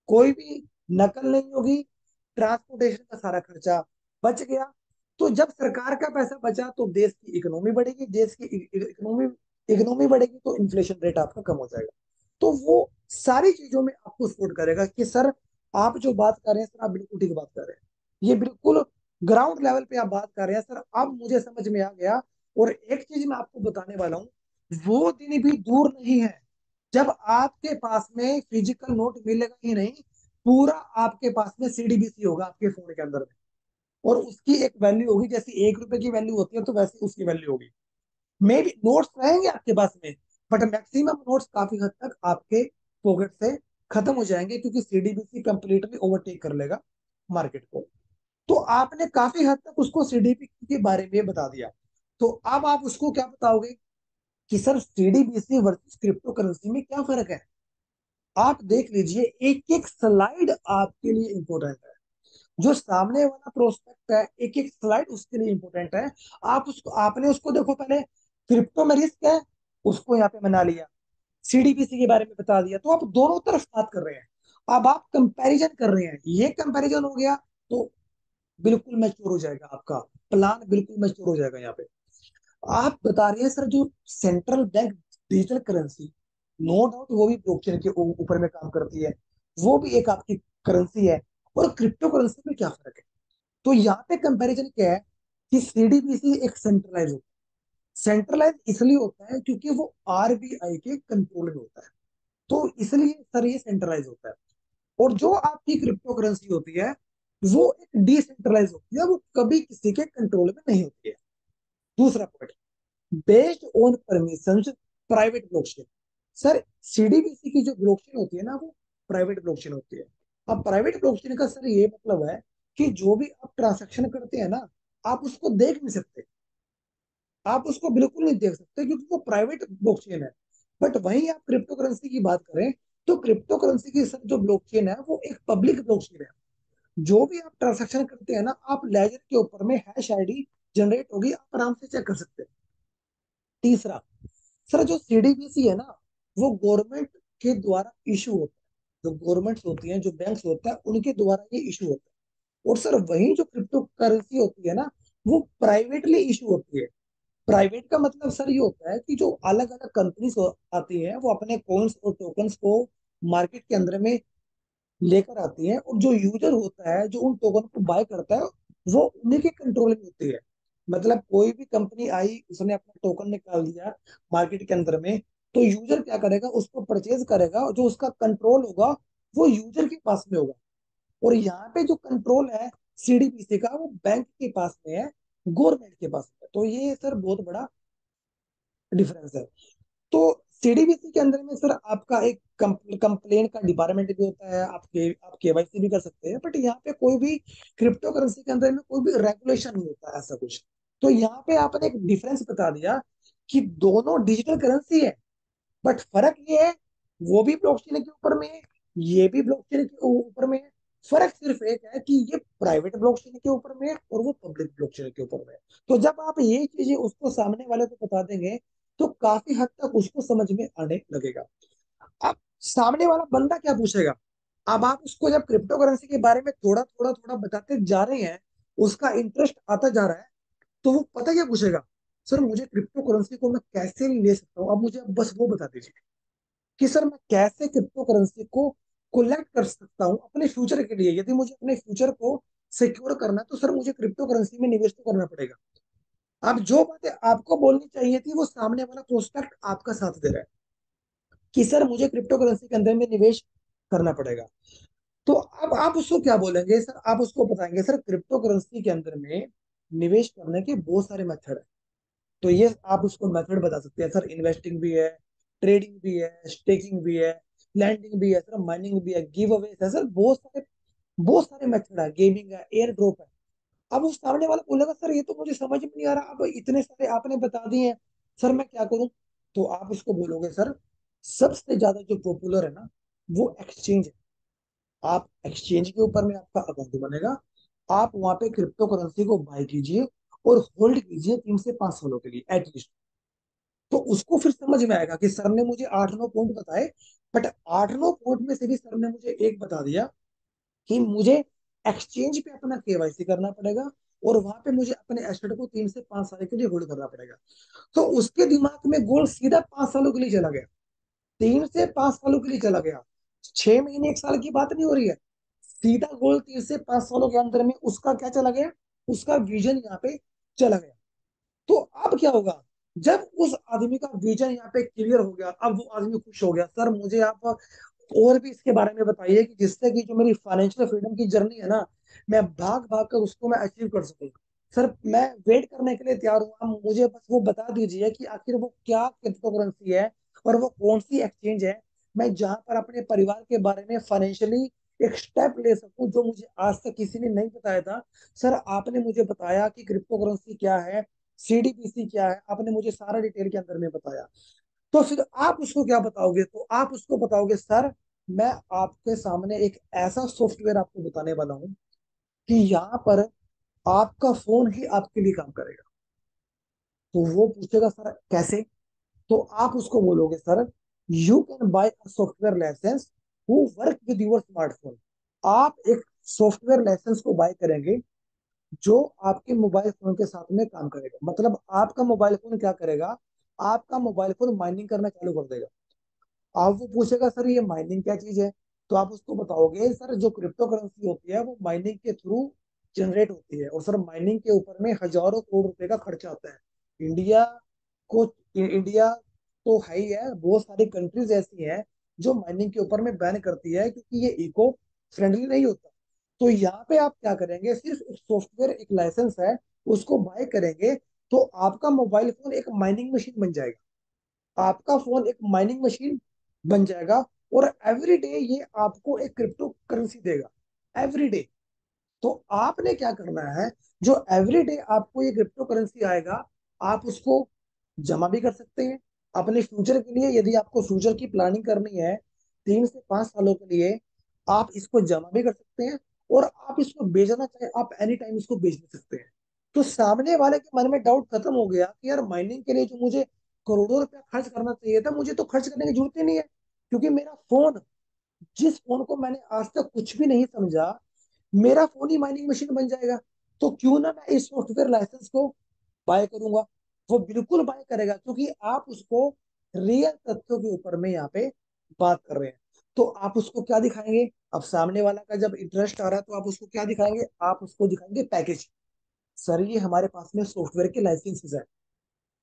कोई भी नकल नहीं होगी, ट्रांसपोर्टेशन का सारा खर्चा बच गया। तो जब सरकार का पैसा बचा, तो देश की इकोनॉमी बढ़ेगी, देश की इकोनॉमी इकोनॉमी बढ़ेगी, तो इन्फ्लेशन रेट आपका कम हो जाएगा। तो वो सारी चीजों में आपको सपोर्ट करेगा कि सर आप जो बात कर रहे हैं सर, आप बिल्कुल ठीक बात कर रहे हैं, ये बिल्कुल ग्राउंड लेवल पे आप बात कर रहे हैं सर, अब मुझे समझ में आ गया। और एक चीज मैं आपको बताने वाला हूँ, वो दिन भी दूर नहीं है जब आपके पास में फिजिकल नोट मिलेगा ही नहीं, पूरा आपके पास में सीडीबीसी होगा आपके फोन के अंदर में। और उसकी एक वैल्यू होगी, जैसे 1 रुपए की वैल्यू होती है, तो वैसे उसकी वैल्यू होगी। मे भी नोट्स रहेंगे आपके पास में, बट मैक्सिमम नोट्स काफी हद तक आपके पॉकेट से खत्म हो जाएंगे, क्योंकि सीडीबीसी कंप्लीटली ओवरटेक कर लेगा मार्केट को। तो आपने काफी हद तक उसको सीडीबीसी के बारे में बता दिया। तो अब आप उसको क्या बताओगे कि सर सीडीबीसी वर्सेस क्रिप्टो करेंसी में क्या फर्क है? आप देख लीजिए, एक एक स्लाइड आपके लिए इंपॉर्टेंट है। जो सामने वाला प्रोस्पेक्ट है, एक एक स्लाइड उसके लिए इंपॉर्टेंट है। आप उसको, आपने उसको देखो पहले, क्रिप्टो में रिस्क है, उसको यहाँ पे मना लिया, सीडीपीसी के बारे में बता दिया, तो आप दोनों तरफ बात कर रहे हैं। अब आप कंपैरिजन कर रहे हैं, ये कंपैरिजन हो गया, तो बिल्कुल मैच्योर हो जाएगा आपका प्लान, बिल्कुल मैच्योर हो जाएगा यहाँ पे। आप बता रहे हैं सर, जो central bank digital currency, no doubt वो भी ब्लॉकचेन के ऊपर में काम करती है, वो भी एक आपकी करेंसी है। और क्रिप्टो करेंसी में क्या फर्क है? तो यहाँ पे कंपैरिजन क्या है, कि सीडीबीसी एक सेंट्रलाइज होता है। सेंट्रलाइज इसलिए होता है क्योंकि वो आरबीआई के कंट्रोल में होता है, तो इसलिए सर ये सेंट्रलाइज होता है। और जो आपकी क्रिप्टो करेंसी होती है, वो एक डिसेंट्रलाइज होती है, वो कभी किसी के कंट्रोल में नहीं होती है। दूसरा point, based on permission, private blockchain. Sir CBDC की जो ब्लॉकचेन होती है ना, वो प्राइवेट ब्लॉकचेन होती है। अब प्राइवेट ब्लॉकचेन का सर ये मतलब है कि जो भी आप ट्रांजैक्शन करते हैं ना, आप उसको देख नहीं सकते, आप उसको बिल्कुल नहीं देख सकते, क्योंकि वो प्राइवेट ब्लॉकचेन है। बट वहीं आप क्रिप्टो करेंसी की बात करें, तो क्रिप्टो करेंसी की सर जो ब्लॉकचेन है, वो एक पब्लिक ब्लॉकचेन है। जो भी आप ट्रांजैक्शन करते हैं ना, आप लेजर के ऊपर में हैश आईडी जनरेट होगी, आप आराम से चेक कर सकते हैं। तीसरा, सर जो सीडीबीसी है ना, वो गवर्नमेंट के द्वारा इशू होता है, जो गवर्नमेंट्स होती हैं, जो बैंक्स होता है, उनके द्वारा ये इशू होता है। और सर वही जो क्रिप्टो करेंसी होती है ना, वो प्राइवेटली इशू होती है। प्राइवेट का मतलब सर ये होता है कि जो अलग अलग कंपनीज आती है, वो अपने कॉइन्स और टोकन्स को मार्केट के अंदर में लेकर आती है, और जो यूजर होता है, जो उन टोकन को बाय करता है, वो उन्हीं के कंट्रोल में होती है। मतलब कोई भी कंपनी आई, उसने अपना टोकन निकाल दिया मार्केट के अंदर में, तो यूजर क्या करेगा, उसको परचेज करेगा, और जो उसका कंट्रोल होगा, वो यूजर के पास में होगा। और यहाँ पे जो कंट्रोल है सीडीपीसी का, वो बैंक के पास में है, गवर्नमेंट के पास में है। तो ये सर बहुत बड़ा डिफरेंस है। तो सीडीबीसी के अंदर में सर आपका एक कंप्लेन का डिपार्टमेंट भी होता है, आप केवाईसी भी कर सकते हैं, बट यहाँ पे कोई भी क्रिप्टो करेंसी के अंदर में कोई भी रेगुलेशन नहीं होता ऐसा कुछ। तो यहाँ पे आपने एक डिफरेंस बता दिया कि दोनों डिजिटल करेंसी है, बट फर्क ये है, वो भी ब्लॉकचेन के ऊपर में है, ये भी ब्लॉकचेन के ऊपर में है। फर्क सिर्फ एक है कि ये प्राइवेट ब्लॉकचेन के ऊपर में है और वो पब्लिक ब्लॉकचेन के ऊपर में है। तो जब आप ये चीजें उसको सामने वाले को बता देंगे तो काफी हद तक उसको समझ में आने लगेगा। अब सामने वाला बंदा क्या पूछेगा, अब आप उसको जब क्रिप्टो करेंसी के बारे में थोड़ा थोड़ा थोड़ा बताते जा रहे हैं, उसका इंटरेस्ट आता जा रहा है, तो वो पता क्या पूछेगा, सर मुझे क्रिप्टो करेंसी को मैं कैसे ले सकता हूँ, अब मुझे बस वो बता दीजिए कि सर मैं कैसे क्रिप्टो करेंसी को कलेक्ट कर सकता हूँ अपने फ्यूचर के लिए। यदि मुझे अपने फ्यूचर को सिक्योर करना है तो सर मुझे क्रिप्टो करेंसी में निवेश तो करना पड़ेगा। अब जो बातें आपको बोलनी चाहिए थी वो सामने वाला प्रोस्पेक्ट आपका साथ दे रहा है कि सर मुझे क्रिप्टो करेंसी के अंदर में निवेश करना पड़ेगा। तो अब आप उसको क्या बोलेंगे सर, आप उसको बताएंगे सर क्रिप्टो करेंसी के अंदर में निवेश करने के बहुत सारे मेथड है। तो ये आप उसको मेथड बता सकते हैं, सर इन्वेस्टिंग भी है, ट्रेडिंग भी है, स्टेकिंग भी है, लैंडिंग भी है, सर माइनिंग भी है, गिव अवे है, सर बहुत सारे मेथड है, गेमिंग है, एयर ड्रॉप है। अब उस सामने वाला बोलेगा सर ये तो मुझे समझ में नहीं आ रहा, अब इतने सारे आपने बता दिए हैं, सर मैं क्या करूं। तो आप उसको बोलोगे सर सबसे ज्यादा जो पॉपुलर है ना वो एक्सचेंज है। आप एक्सचेंज के ऊपर में आपका अकाउंट बनेगा, आप वहां पे क्रिप्टो करेंसी को बाय कीजिए और होल्ड कीजिए 3 से 5 सालों के लिए एटलीस्ट। तो उसको फिर समझ में आएगा कि सर ने मुझे 8-9 पॉइंट बताए, बट 8-9 पॉइंट में से भी सर ने मुझे एक बता दिया कि मुझे एक्सचेंज पे अपना केवाईसी करना पड़ेगा और वहां पे मुझे अपने एसेट को 3 से 5 साल के लिए होल्ड करना पड़ेगा। तो उसके दिमाग में गोल सीधा 5 सालों के लिए चला गया, 3 से 5 सालों के लिए चला गया। 6 महीने 1 साल की बात नहीं हो रही है, सीधा गोल 3 से 5 सालों के अंदर में उसका क्या चला गया, उसका विजन यहाँ पे चला गया। तो अब क्या होगा, जब उस आदमी का विजन यहाँ पे क्लियर हो गया, अब वो आदमी खुश हो गया, सर मुझे आप और भी इसके बारे में बताइए कि जिससे कि जो मेरी फाइनेंशियल फ्रीडम की जर्नी है ना, मैं भाग भाग कर उसको मैं अचीव कर सकूं। सर मैं वेट करने के लिए तैयार हूँ, आप मुझे बस वो बता दीजिए कि आखिर वो क्या क्रिप्टो करेंसी है और वो कौन सी एक्सचेंज है, मैं जहां पर अपने परिवार के बारे में फाइनेंशियली एक स्टेप ले सकूं जो मुझे आज तक किसी ने नहीं बताया था। सर आपने मुझे बताया कि क्रिप्टो करेंसी क्या है, सीडीपीसी क्या है, आपने मुझे सारा डिटेल के अंदर में बताया। तो फिर आप उसको क्या बताओगे, तो आप उसको बताओगे सर मैं आपके सामने एक ऐसा सॉफ्टवेयर आपको बताने वाला हूँ कि यहाँ पर आपका फोन ही आपके लिए काम करेगा। तो वो पूछेगा सर कैसे, तो आप उसको बोलोगे sir you can buy a software licence who work with your smartphone. आप एक सॉफ्टवेयर लाइसेंस को बाय करेंगे जो आपके मोबाइल फोन के साथ में काम करेगा। मतलब आपका मोबाइल फोन क्या करेगा, आपका मोबाइल फोन माइनिंग करना चालू कर देगा। आप वो पूछेगा सर ये माइनिंग क्या चीज है, तो आप उसको बताओगे सर जो क्रिप्टो करेंसी होती है वो माइनिंग के थ्रू जनरेट होती है, और सर माइनिंग के ऊपर में हजारों करोड़ रुपए का खर्चा आता है। इंडिया को इंडिया तो है ही है, बहुत सारी कंट्रीज ऐसी हैं जो माइनिंग के ऊपर में बैन करती है क्योंकि ये इको फ्रेंडली नहीं होता। तो यहाँ पे आप क्या करेंगे, सिर्फ एक सॉफ्टवेयर एक लाइसेंस है उसको बाय करेंगे, तो आपका मोबाइल फोन एक माइनिंग मशीन बन जाएगा, आपका फोन एक माइनिंग मशीन बन जाएगा। और एवरी डे ये आपको एक क्रिप्टो करेंसी देगा एवरी डे। तो आपने क्या करना है, जो एवरी डे आपको ये क्रिप्टो करेंसी आएगा, आप उसको जमा भी कर सकते हैं अपने फ्यूचर के लिए। यदि आपको फ्यूचर की प्लानिंग करनी है 3 से 5 सालों के लिए, आप इसको जमा भी कर सकते हैं, और आप इसको बेचना चाहे आप एनी टाइम इसको बेच भी सकते हैं। तो सामने वाले के मन में डाउट खत्म हो गया कि यार माइनिंग के लिए जो मुझे करोड़ों रुपया खर्च करना चाहिए था, मुझे तो खर्च करने की जरूरत ही नहीं है, क्योंकि मेरा फोन, जिस फोन को मैंने आज तक कुछ भी नहीं समझा, मेरा फोन ही माइनिंग मशीन बन जाएगा। तो क्यों ना मैं इस सॉफ्टवेयर लाइसेंस को बाय करूंगा। वो बिल्कुल बाय करेगा क्योंकि आप उसको रियल तथ्यों के ऊपर में यहाँ पे बात कर रहे हैं। तो आप उसको क्या दिखाएंगे, अब सामने वाला का जब इंटरेस्ट आ रहा है तो आप उसको क्या दिखाएंगे, आप उसको दिखाएंगे पैकेज। सर ये हमारे पास में सॉफ्टवेयर के लाइसेंसेस है,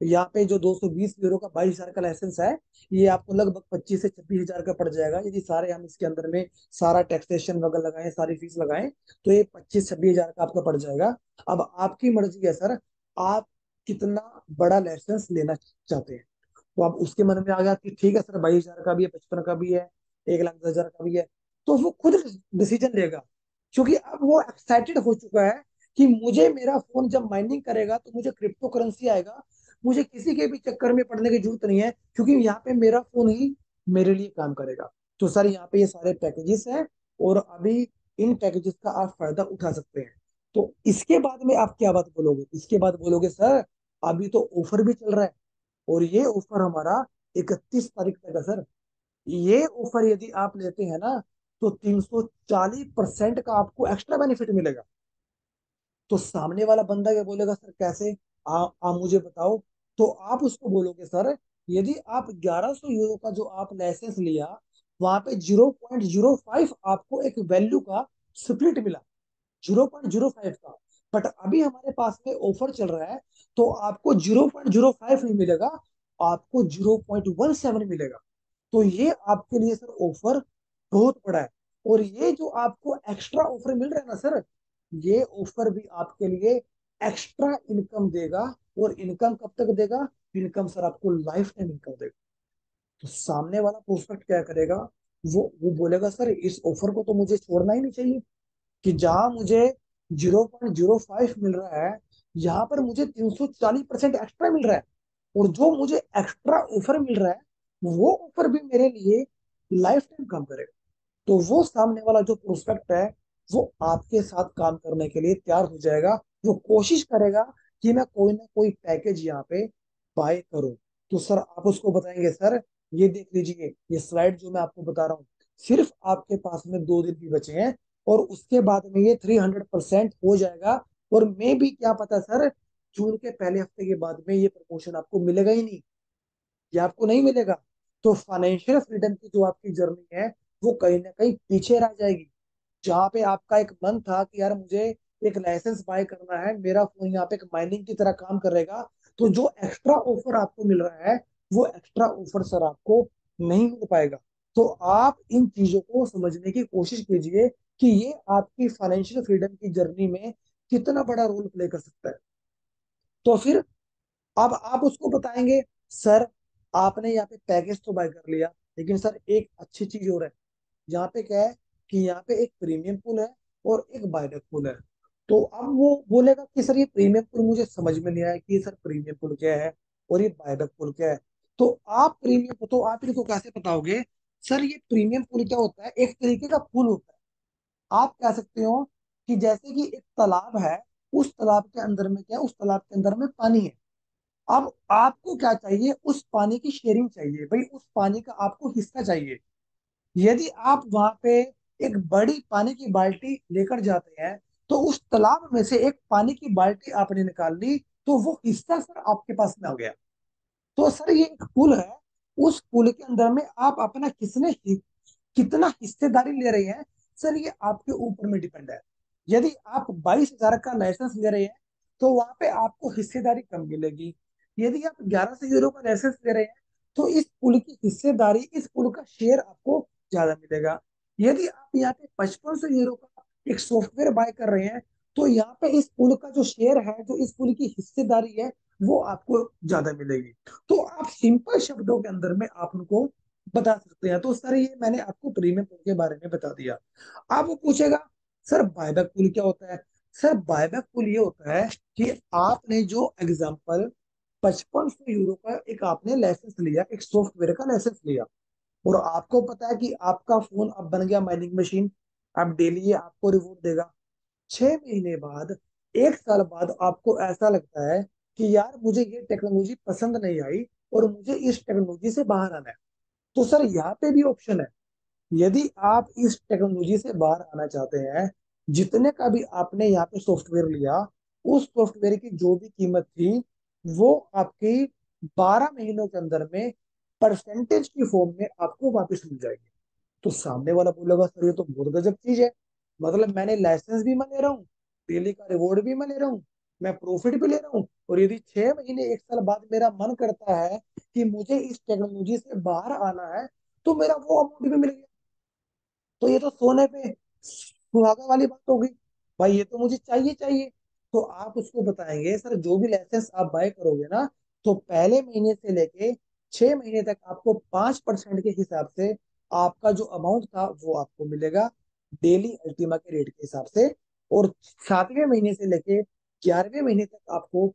यहाँ पे जो 220 यूरो का 22 हजार का लाइसेंस है, ये आपको लगभग 25 से 26 हजार का पड़ जाएगा। यदि सारे हम इसके अंदर में सारा टैक्सेशन वगैरह लगाएं, सारी फीस लगाएं, तो ये 25-26 हजार का आपका पड़ जाएगा। अब आपकी मर्जी है सर, आप कितना बड़ा लाइसेंस लेना चाहते हैं। तो अब उसके मन में आ गया कि ठीक है सर, 22,000 का भी है, 55 का भी है, 1,10,000 का भी है। तो वो खुद डिसीजन लेगा, क्योंकि अब वो एक्साइटेड हो चुका है कि मुझे मेरा फोन जब माइनिंग करेगा तो मुझे क्रिप्टो करेंसी आएगा। मुझे किसी के भी चक्कर में पड़ने की जरूरत नहीं है, क्योंकि यहाँ पे मेरा फोन ही मेरे लिए काम करेगा। तो सर यहाँ पे ये सारे पैकेजेस हैं, और अभी इन पैकेजेस का आप फायदा उठा सकते हैं। तो इसके बाद में आप क्या बात बोलोगे? इसके बाद बोलोगे सर अभी तो ऑफर भी चल रहा है, और ये ऑफर हमारा 31 तारीख तक है सर। ये ऑफर यदि आप लेते हैं ना, तो 340% का आपको एक्स्ट्रा बेनिफिट मिलेगा। तो सामने वाला बंदा क्या बोलेगा? सर कैसे? आप मुझे बताओ। तो आप उसको बोलोगे सर, यदि आप 1100 यूरो का जो आप लाइसेंस लिया, वहां पे 0.05 आपको एक वैल्यू का स्प्लिट मिला, 0.05 का। बट अभी हमारे पास में ऑफर चल रहा है, तो आपको 0.05 नहीं मिलेगा, आपको 0.17 मिलेगा। तो ये आपके लिए सर ऑफर बहुत बड़ा है। और ये जो आपको एक्स्ट्रा ऑफर मिल रहा है ना सर, ये ऑफर भी आपके लिए एक्स्ट्रा इनकम देगा। और इनकम कब तक देगा? इनकम सर आपको लाइफ टाइम इनकम देगा। तो सामने वाला प्रोस्पेक्ट क्या करेगा? वो बोलेगा सर इस ऑफर को तो मुझे छोड़ना ही नहीं चाहिए, कि जहां मुझे 0.05 मिल रहा है, यहाँ पर मुझे 340% एक्स्ट्रा मिल रहा है। और जो मुझे एक्स्ट्रा ऑफर मिल रहा है, वो ऑफर भी मेरे लिए लाइफ टाइम काम करेगा। तो वो सामने वाला जो प्रोस्पेक्ट है, वो आपके साथ काम करने के लिए तैयार हो जाएगा। वो कोशिश करेगा कि मैं कोई ना कोई पैकेज यहाँ पे बाय करूं। तो सर आप उसको बताएंगे सर, ये देख लीजिए, ये स्लाइड जो मैं आपको बता रहा हूँ, सिर्फ आपके पास में 2 दिन भी बचे हैं, और उसके बाद में ये 300% हो जाएगा। और मैं भी क्या पता सर, जून के पहले हफ्ते के बाद में ये प्रमोशन आपको मिलेगा ही नहीं, ये आपको नहीं मिलेगा। तो फाइनेंशियल फ्रीडम की जो आपकी जर्नी है, वो कहीं ना कहीं पीछे रह जाएगी। जहाँ पे आपका एक मन था कि यार मुझे एक लाइसेंस बाय करना है, मेरा फोन यहाँ पे एक माइनिंग की तरह काम करेगा, तो जो एक्स्ट्रा ऑफर आपको मिल रहा है, वो एक्स्ट्रा ऑफर सर आपको नहीं मिल पाएगा। तो आप इन चीजों को समझने की कोशिश कीजिए कि ये आपकी फाइनेंशियल फ्रीडम की जर्नी में कितना बड़ा रोल प्ले कर सकता है। तो फिर अब आप उसको बताएंगे, सर आपने यहाँ पे पैकेज तो बाय कर लिया, लेकिन सर एक अच्छी चीज और है, यहाँ पे क्या है कि यहाँ पे एक प्रीमियम पूल है और एक बायबैक पूल है। तो अब वो बोलेगा कि सर ये प्रीमियम पूल मुझे समझ में नहीं आया कि सर प्रीमियम पूल क्या है और ये बायबैक पूल क्या है। तो आप इनको कैसे बताओगे? सर ये प्रीमियम पूल क्या होता है? एक तरीके का पूल होता है। आप कह सकते हो कि जैसे कि एक तालाब है, उस तालाब के अंदर में क्या है? उस तालाब के अंदर में पानी है। अब आपको क्या चाहिए? उस पानी की शेयरिंग चाहिए भाई, उस पानी का आपको हिस्सा चाहिए। यदि आप वहां पे एक बड़ी पानी की बाल्टी लेकर जाते हैं, तो उस तालाब में से एक पानी की बाल्टी आपने निकाल ली, तो वो हिस्सा सर आपके पास में आ गया। तो सर ये एक पुल है, उस पुल के अंदर में आप अपना कितना हिस्सेदारी ले रहे हैं, सर ये आपके ऊपर में डिपेंड है। यदि आप 22,000 का लाइसेंस ले रहे हैं, तो वहां पे आपको हिस्सेदारी कम मिलेगी। यदि आप 1100 यूरो का लाइसेंस ले रहे हैं, तो इस पुल की हिस्सेदारी, इस पुल का शेयर आपको ज्यादा मिलेगा। यदि आप यहाँ पे 5500 यूरो का एक सॉफ्टवेयर बाय कर रहे हैं, तो यहाँ पे इस पुल का जो शेयर है, जो इस पुल की हिस्सेदारी है, वो आपको ज्यादा मिलेगी। तो आप सिंपल शब्दों के अंदर में आप उनको बता सकते हैं। तो सर ये मैंने आपको प्रीमियम पूल के बारे में बता दिया। अब वो पूछेगा सर बायबैक पूल क्या होता है? सर बायबैक पूल ये होता है कि आपने जो एग्जांपल 5500 यूरो का एक आपने लाइसेंस लिया, एक सॉफ्टवेयर का लाइसेंस लिया, और आपको पता है कि आपका फोन अब बन गया माइनिंग मशीन, अब डेली ये आपको रिवॉर्ड देगा। 6 महीने बाद, 1 साल बाद आपको ऐसा लगता है कि यार मुझे ये टेक्नोलॉजी पसंद नहीं आई, और मुझे इस टेक्नोलॉजी से बाहर आना है। तो सर यहाँ पे भी ऑप्शन है। यदि आप इस टेक्नोलॉजी से बाहर आना चाहते हैं, जितने का भी आपने यहाँ पे सॉफ्टवेयर लिया, उस सॉफ्टवेयर की जो भी कीमत थी, वो आपकी 12 महीनों के अंदर में परसेंटेज की फॉर्म में आपको वापस मिल जाएगी। तो सामने वाला बोलेगा सर ये तो बहुत गजब चीज है, मतलब मैंने लाइसेंस भी मैं ले रहा हूँ, डेली का रिवॉर्ड भी मैं ले रहा हूँ, मैं प्रॉफिट भी ले रहा हूँ, और यदि 6 महीने 1 साल बाद मेरा मन करता है कि मुझे इस टेक्नोलॉजी से बाहर आना है, तो मेरा वो अमाउंट भी मिल गया। तो ये तो सोने पे सुहागा वाली बात होगी, भाई ये तो मुझे चाहिए चाहिए। तो आप उसको बताएंगे सर जो भी लाइसेंस आप बाय करोगे ना, तो पहले महीने से लेके 6 महीने तक आपको 5% के हिसाब से आपका जो अमाउंट था वो आपको मिलेगा, डेली अल्टीमा के रेट के हिसाब से। और 7वें महीने से लेके 11वें महीने तक आपको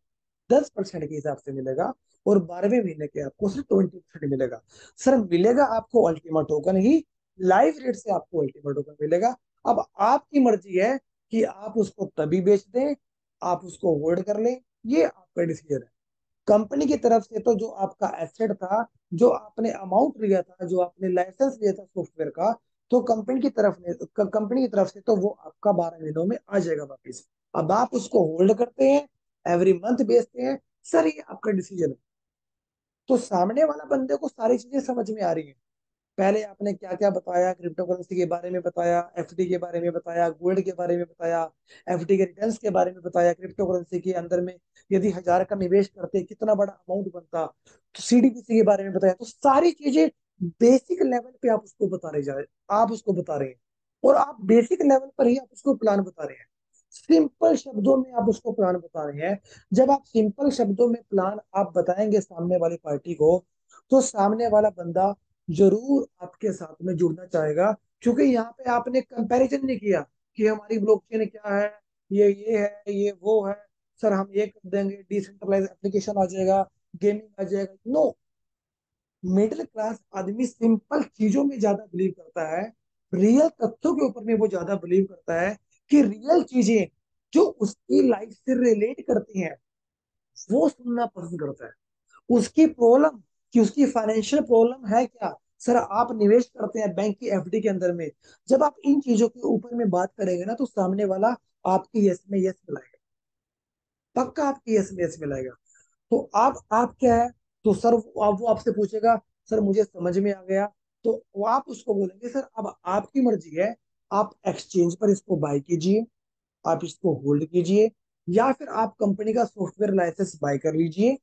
10% के हिसाब से मिलेगा, और 12वें महीने के आपको सिर्फ 20% मिलेगा। सर मिलेगा आपको अल्टीमा टोकन ही, लाइव रेट से आपको अल्टीमा टोकन मिलेगा। अब आपकी मर्जी है कि आप उसको तभी बेच दें, आप उसको होल्ड कर लें, ये आपका डिसीजन है। कंपनी की तरफ से तो जो आपका एसेट था, जो आपने अमाउंट लिया था, जो आपने लाइसेंस लिया था सॉफ्टवेयर का, तो कंपनी की तरफ से तो वो आपका 12 महीनों में आ जाएगा वापिस। अब आप उसको होल्ड करते हैं, एवरी मंथ बेचते हैं, सर ये आपका डिसीजन है। तो सामने वाला बंदे को सारी चीजें समझ में आ रही है। पहले आपने क्या क्या बताया, क्रिप्टो करेंसी के बारे में बताया, एफडी के बारे में बताया, गोल्ड के बारे में बताया, एफडी के रिटर्न्स के बारे में बताया, क्रिप्टो करेंसी के अंदर में यदि 1000 का निवेश करते कितना बड़ा अमाउंट बनता, तो सीडीबीसी के बारे में बताया। तो सारी चीजें बेसिक लेवल पे आप उसको बता रहे जा रहे आप उसको बता रहे हैं, और आप बेसिक लेवल पर ही आप उसको प्लान बता रहे हैं। सिंपल शब्दों में आप उसको प्लान बता रहे हैं। जब आप सिंपल शब्दों में प्लान आप बताएंगे सामने वाली पार्टी को, तो सामने वाला बंदा जरूर आपके साथ में जुड़ना चाहेगा। क्योंकि यहाँ पे आपने कंपैरिजन नहीं किया कि हमारी ब्लॉकचेन क्या है, ये है, ये वो है, सर हम ये कर देंगे, डिसेंट्रलाइज एप्लीकेशन आ जाएगा, गेमिंग आ जाएगा। नो, मिडिल क्लास आदमी सिंपल चीजों में ज्यादा बिलीव करता है, रियल तथ्यों के ऊपर में वो ज्यादा बिलीव करता है, कि रियल चीजें जो उसकी लाइफ से रिलेट करती हैं वो सुनना पसंद करता है। उसकी प्रॉब्लम, कि उसकी फाइनेंशियल प्रॉब्लम है क्या, सर आप निवेश करते हैं बैंक की एफडी के अंदर में, जब आप इन चीजों के ऊपर में बात करेंगे ना, तो सामने वाला आपकी यस में यस मिलाएगा, पक्का आपकी यस में यस मिलाएगा। तो आप क्या है, तो सर वो आपसे पूछेगा, सर मुझे समझ में आ गया। तो वो आप उसको बोलेंगे, सर अब आपकी मर्जी है, आप एक्सचेंज पर इसको बाय कीजिए, आप इसको होल्ड कीजिए, या फिर आप कंपनी का सॉफ्टवेयर लाइसेंस बाय कर लीजिए,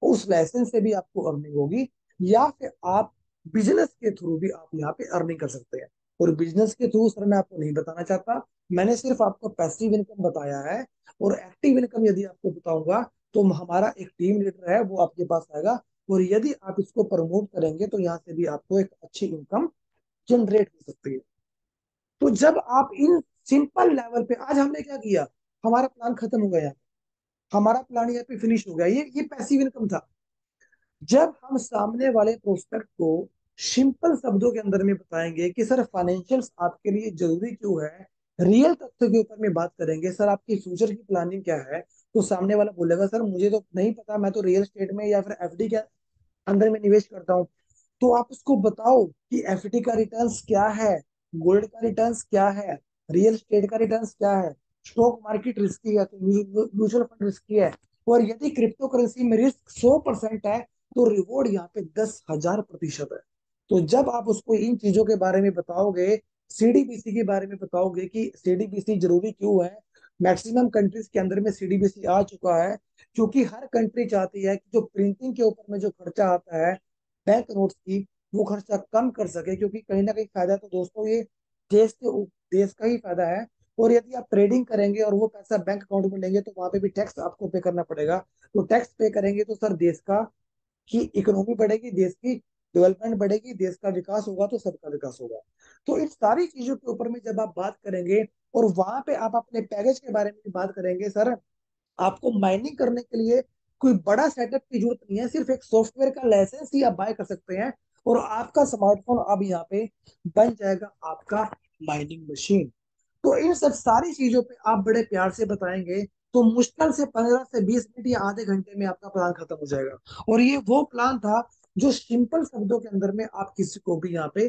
उस लाइसेंस से भी आपको अर्निंग होगी, या फिर आप बिजनेस के थ्रू भी आप यहाँ पे अर्निंग कर सकते हैं। और बिजनेस के थ्रू सर मैं आपको नहीं बताना चाहता, मैंने सिर्फ आपको पैसिव इनकम बताया है। और एक्टिव इनकम यदि आपको बताऊंगा, तो हमारा एक टीम लीडर है वो आपके पास आएगा, और यदि आप इसको प्रमोट करेंगे तो यहाँ से भी आपको एक अच्छी इनकम जनरेट हो सकती है। तो जब आप इन सिंपल लेवल पे, आज हमने क्या किया, हमारा प्लान खत्म हो गया, हमारा प्लान यहाँ पे फिनिश हो गया, ये पैसिव इनकम था। जब हम सामने वाले प्रोस्पेक्ट को सिंपल शब्दों के अंदर में बताएंगे कि सर फाइनेंशियल्स आपके लिए जरूरी क्यों है, रियल तथ्य के ऊपर में बात करेंगे, सर आपकी फ्यूचर की प्लानिंग क्या है, तो सामने वाला बोलेगा, सर मुझे तो नहीं पता, मैं तो रियल स्टेट में या फिर एफडी के अंदर में निवेश करता हूँ। तो आप उसको बताओ कि एफडी का रिटर्न्स क्या है, गोल्ड का रिटर्न्स क्या है, रियल स्टेट का रिटर्न्स क्या है, स्टॉक मार्केट रिस्की है तो म्यूचुअल फंड रिस्की है, और यदि क्रिप्टो करेंसी में रिस्क 100% है, तो रिवॉर्ड यहाँ पे 10,000% है। तो जब आप उसको इन चीजों के बारे में बताओगे, सीडीबीसी के बारे में बताओगे कि सीडीबीसी जरूरी क्यों है, मैक्सिमम कंट्रीज के अंदर में सीडीबीसी आ चुका है, क्योंकि हर कंट्री चाहती है कि जो प्रिंटिंग के ऊपर में जो खर्चा आता है बैंक नोट्स की, वो खर्चा कम कर सके, क्योंकि कहीं ना कहीं फायदा तो दोस्तों ये देश का ही फायदा है। और यदि आप ट्रेडिंग करेंगे और वो पैसा बैंक अकाउंट में लेंगे, तो वहां पे भी टैक्स आपको पे करना पड़ेगा। तो टैक्स पे करेंगे तो सर देश का की इकोनॉमी बढ़ेगी, देश की डेवलपमेंट बढ़ेगी, देश का विकास होगा तो सबका विकास होगा। तो इन सारी चीजों के ऊपर में जब आप बात करेंगे, और वहां पे आप अपने पैकेज के बारे में भी बात करेंगे, सर आपको माइनिंग करने के लिए कोई बड़ा सेटअप की जरूरत नहीं है, सिर्फ एक सॉफ्टवेयर का लाइसेंस ही आप बाय कर सकते हैं, और आपका स्मार्टफोन अब यहाँ पे बन जाएगा आपका माइनिंग मशीन। तो इन सब सारी चीजों पे आप बड़े प्यार से बताएंगे, तो मुश्किल से 15 से 20 मिनट या आधे घंटे में आपका प्लान खत्म हो जाएगा। और ये वो प्लान था जो सिंपल शब्दों के अंदर में आप किसी को भी यहाँ पे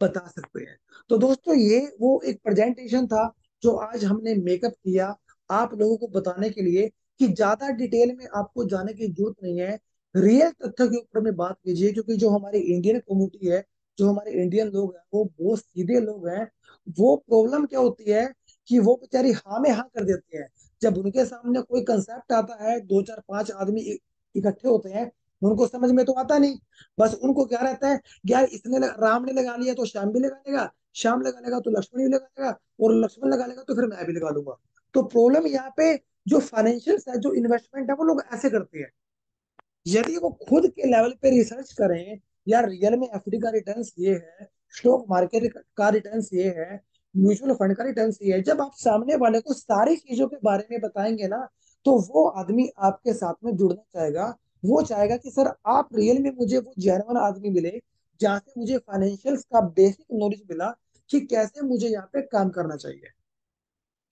बता सकते हैं। तो दोस्तों ये वो एक प्रेजेंटेशन था जो आज हमने मेकअप किया आप लोगों को बताने के लिए, कि ज्यादा डिटेल में आपको जाने की जरूरत नहीं है, रियल तथ्य के ऊपर में बात कीजिए। क्योंकि जो हमारी इंडियन कम्युनिटी है, जो हमारे इंडियन लोग हैं, वो बहुत सीधे लोग हैं। वो प्रॉब्लम क्या होती है कि वो बेचारी हाँ में हाँ कर देते हैं। जब उनके सामने कोई कंसेप्ट आता है, दो चार पांच आदमी इकट्ठे होते हैं, उनको समझ में तो आता नहीं। बस उनको क्या रहता है, यार राम ने लगा लिया तो श्याम भी लगा लेगा, श्याम लगा लेगा तो लक्ष्मण भी लगा लेगा, और लक्ष्मण लगा लेगा तो फिर मैं भी लगा लूंगा। तो प्रॉब्लम यहाँ पे जो फाइनेंशियल है, जो इन्वेस्टमेंट है, वो लोग ऐसे करते हैं। यदि वो खुद के लेवल पे रिसर्च करें या रियल में एफडी का रिटर्न्स ये है, स्टॉक मार्केट का रिटर्न्स ये है, म्यूचुअल फंड का रिटर्न्स ये है, जब आप सामने वाले को सारी चीजों के बारे में बताएंगे ना, तो वो आदमी आपके साथ में जुड़ना चाहेगा। वो चाहेगा कि सर आप रियल में मुझे वो जेन्युइन आदमी मिले, जहाँ से मुझे फाइनेंशियल्स का बेसिक नॉलेज मिला कि कैसे मुझे यहाँ पे काम करना चाहिए।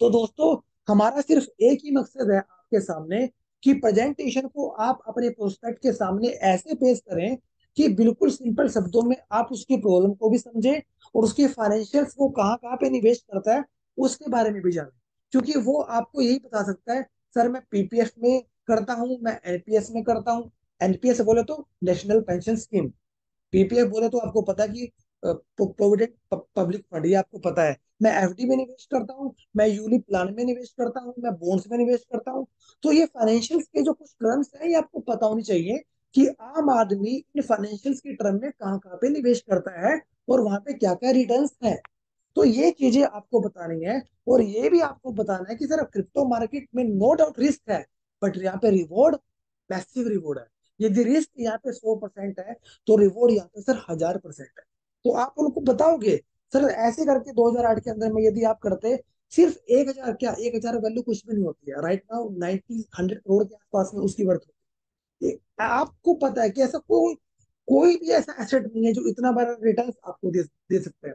तो दोस्तों, हमारा सिर्फ एक ही मकसद है आपके सामने, कि प्रेजेंटेशन को आप अपने प्रोस्पेक्ट के सामने ऐसे पेश करें कि बिल्कुल सिंपल शब्दों में आप उसकी प्रॉब्लम को भी समझें और उसके फाइनेंशियल्स वो कहाँ कहाँ पे निवेश करता है उसके बारे में भी जानें। क्योंकि वो आपको यही बता सकता है, सर मैं पीपीएफ में करता हूँ, मैं एनपीएस में करता हूँ। एनपीएस बोले तो नेशनल पेंशन स्कीम, पीपीएफ बोले तो आपको पता है कि प्रोविडेंट पब्लिक फंड, ये आपको पता है। मैं एफडी में निवेश करता हूँ, मैं यूलिप प्लान में निवेश करता हूँ, मैं बॉन्ड्स में निवेश करता हूँ। तो ये फाइनेंशियल्स के जो कुछ टर्म्स है ये आपको पता होनी चाहिए कि आम आदमी इन फाइनेंशियल्स के टर्म में कहाँ कहाँ पे निवेश करता है और वहां पे क्या क्या रिटर्न्स है। तो ये चीजें आपको बतानी है। और ये भी आपको बताना है कि सर क्रिप्टो मार्केट में नो डाउट रिस्क है, बट यहाँ पे रिवॉर्ड मैसिव रिवॉर्ड है। यदि रिस्क यहाँ पे 100% है, तो रिवॉर्ड यहाँ पे सर 1000% है। तो आप उनको बताओगे, सर ऐसे करके 2008 के अंदर में यदि आप करते, सिर्फ 1000, क्या 1000 वैल्यू कुछ भी नहीं होती है, राइट नाउ 90 100 करोड़ के आसपास में उसकी वर्थ होती है। आपको पता है कि ऐसा कोई कोई भी ऐसा एसेट नहीं है जो इतना बड़ा रिटर्न आपको दे सकता है।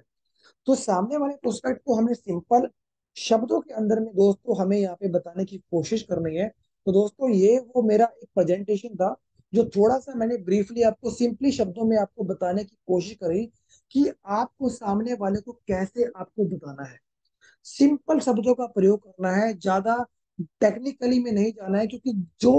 तो सामने वाले प्रोस्पेक्ट को हमें सिंपल शब्दों के अंदर में दोस्तों हमें यहाँ पे बताने की कोशिश करनी है। तो दोस्तों, ये वो मेरा एक प्रेजेंटेशन था, जो थोड़ा सा मैंने ब्रीफली आपको सिंपली शब्दों में आपको बताने की कोशिश करी कि आपको सामने वाले को कैसे आपको बताना है। सिंपल शब्दों का प्रयोग करना है, ज्यादा टेक्निकली में नहीं जाना है। क्योंकि जो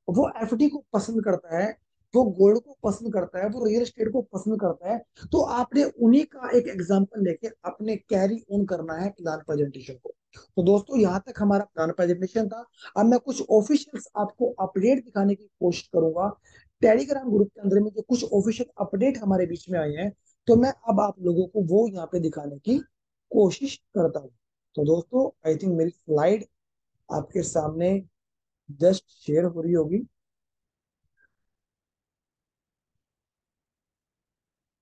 वो एफडी को पसंद करता है, वो गोल्ड को पसंद करता है, वो रियल एस्टेट को पसंद करता है, तो आपने उन्हीं का एक एग्जांपल लेके अपने कैरी ऑन करना है प्लान प्रेजेंटेशन को। तो दोस्तों, यहाँ तक हमारा प्लान प्रेजेंटेशन था। अब मैं कुछ ऑफिशियल्स आपको अपडेट दिखाने की कोशिश करूंगा टेलीग्राम ग्रुप के अंदर में, जो कुछ ऑफिशियल अपडेट हमारे बीच में आए हैं। तो मैं अब आप लोगों को वो यहाँ पे दिखाने की कोशिश करता हूँ। तो दोस्तों, आई थिंक मेरी स्लाइड आपके सामने जस्ट शेयर हो रही होगी।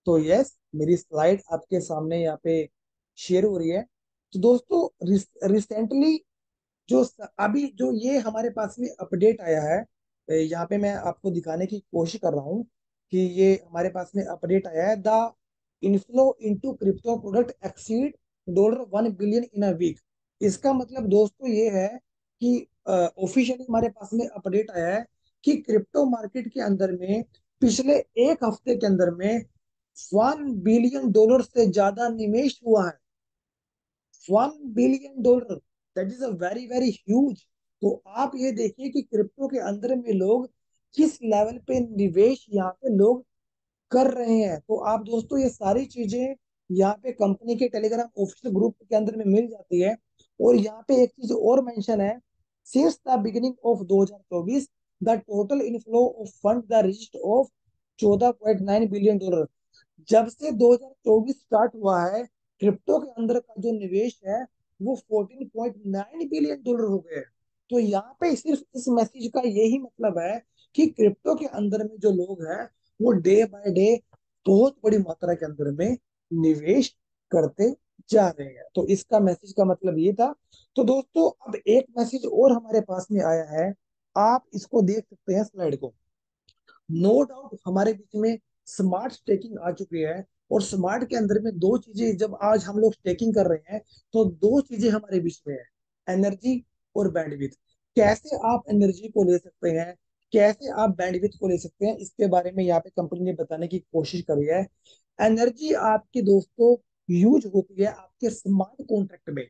तो यस, मेरी स्लाइड आपके सामने यहाँ पे शेयर हो रही है। तो दोस्तों, रिसेंटली अभी जो ये हमारे पास में अपडेट आया है, यहाँ पे मैं आपको दिखाने की कोशिश कर रहा हूँ कि ये हमारे पास में अपडेट आया है, the inflow into crypto product exceed $1 billion in a week. इसका मतलब दोस्तों ये है कि ऑफिशियली हमारे पास में अपडेट आया है कि क्रिप्टो मार्केट के अंदर में पिछले एक हफ्ते के अंदर में $1 बिलियन से ज्यादा निवेश हुआ है। $1 billion, that is a very very huge. तो आप ये देखिए कि क्रिप्टो के अंदर में लोग किस लेवल पे निवेश यहाँ पे लोग कर रहे हैं। तो आप दोस्तों, ये सारी चीजें यहाँ पे कंपनी के टेलीग्राम ऑफिशियल ग्रुप के अंदर में मिल जाती है। और यहाँ पे एक चीज और मेंशन है, since the beginning of 2024 the total inflow of fund the register of $14.9 billion. जब से 2024 स्टार्ट हुआ है, क्रिप्टो के अंदर का जो निवेश है वो $14.9 बिलियन हो गए। तो यहाँ पे सिर्फ इस मैसेज का यही मतलब है कि क्रिप्टो के अंदर में जो लोग हैं वो डे बाय डे बहुत बड़ी मात्रा के अंदर में निवेश करते जा रहे हैं। तो इसका मैसेज का मतलब ये था। तो दोस्तों, अब एक मैसेज और हमारे पास में आया है, आप इसको देख सकते हैं स्लाइड को। नो डाउट हमारे बीच में स्मार्ट स्टेकिंग आ चुकी है। और स्मार्ट के अंदर में दो चीजें, जब आज हम लोग स्टेकिंग कर रहे हैं, तो दो चीजें हमारे बीच में है, एनर्जी और बैंडविथ। कैसे आप एनर्जी को ले सकते हैं, कैसे आप बैंडविथ को ले सकते हैं, इसके बारे में यहाँ पे कंपनी ने बताने की कोशिश करी है। एनर्जी आपकी दोस्तों यूज होती है आपके स्मार्ट कॉन्ट्रैक्ट में।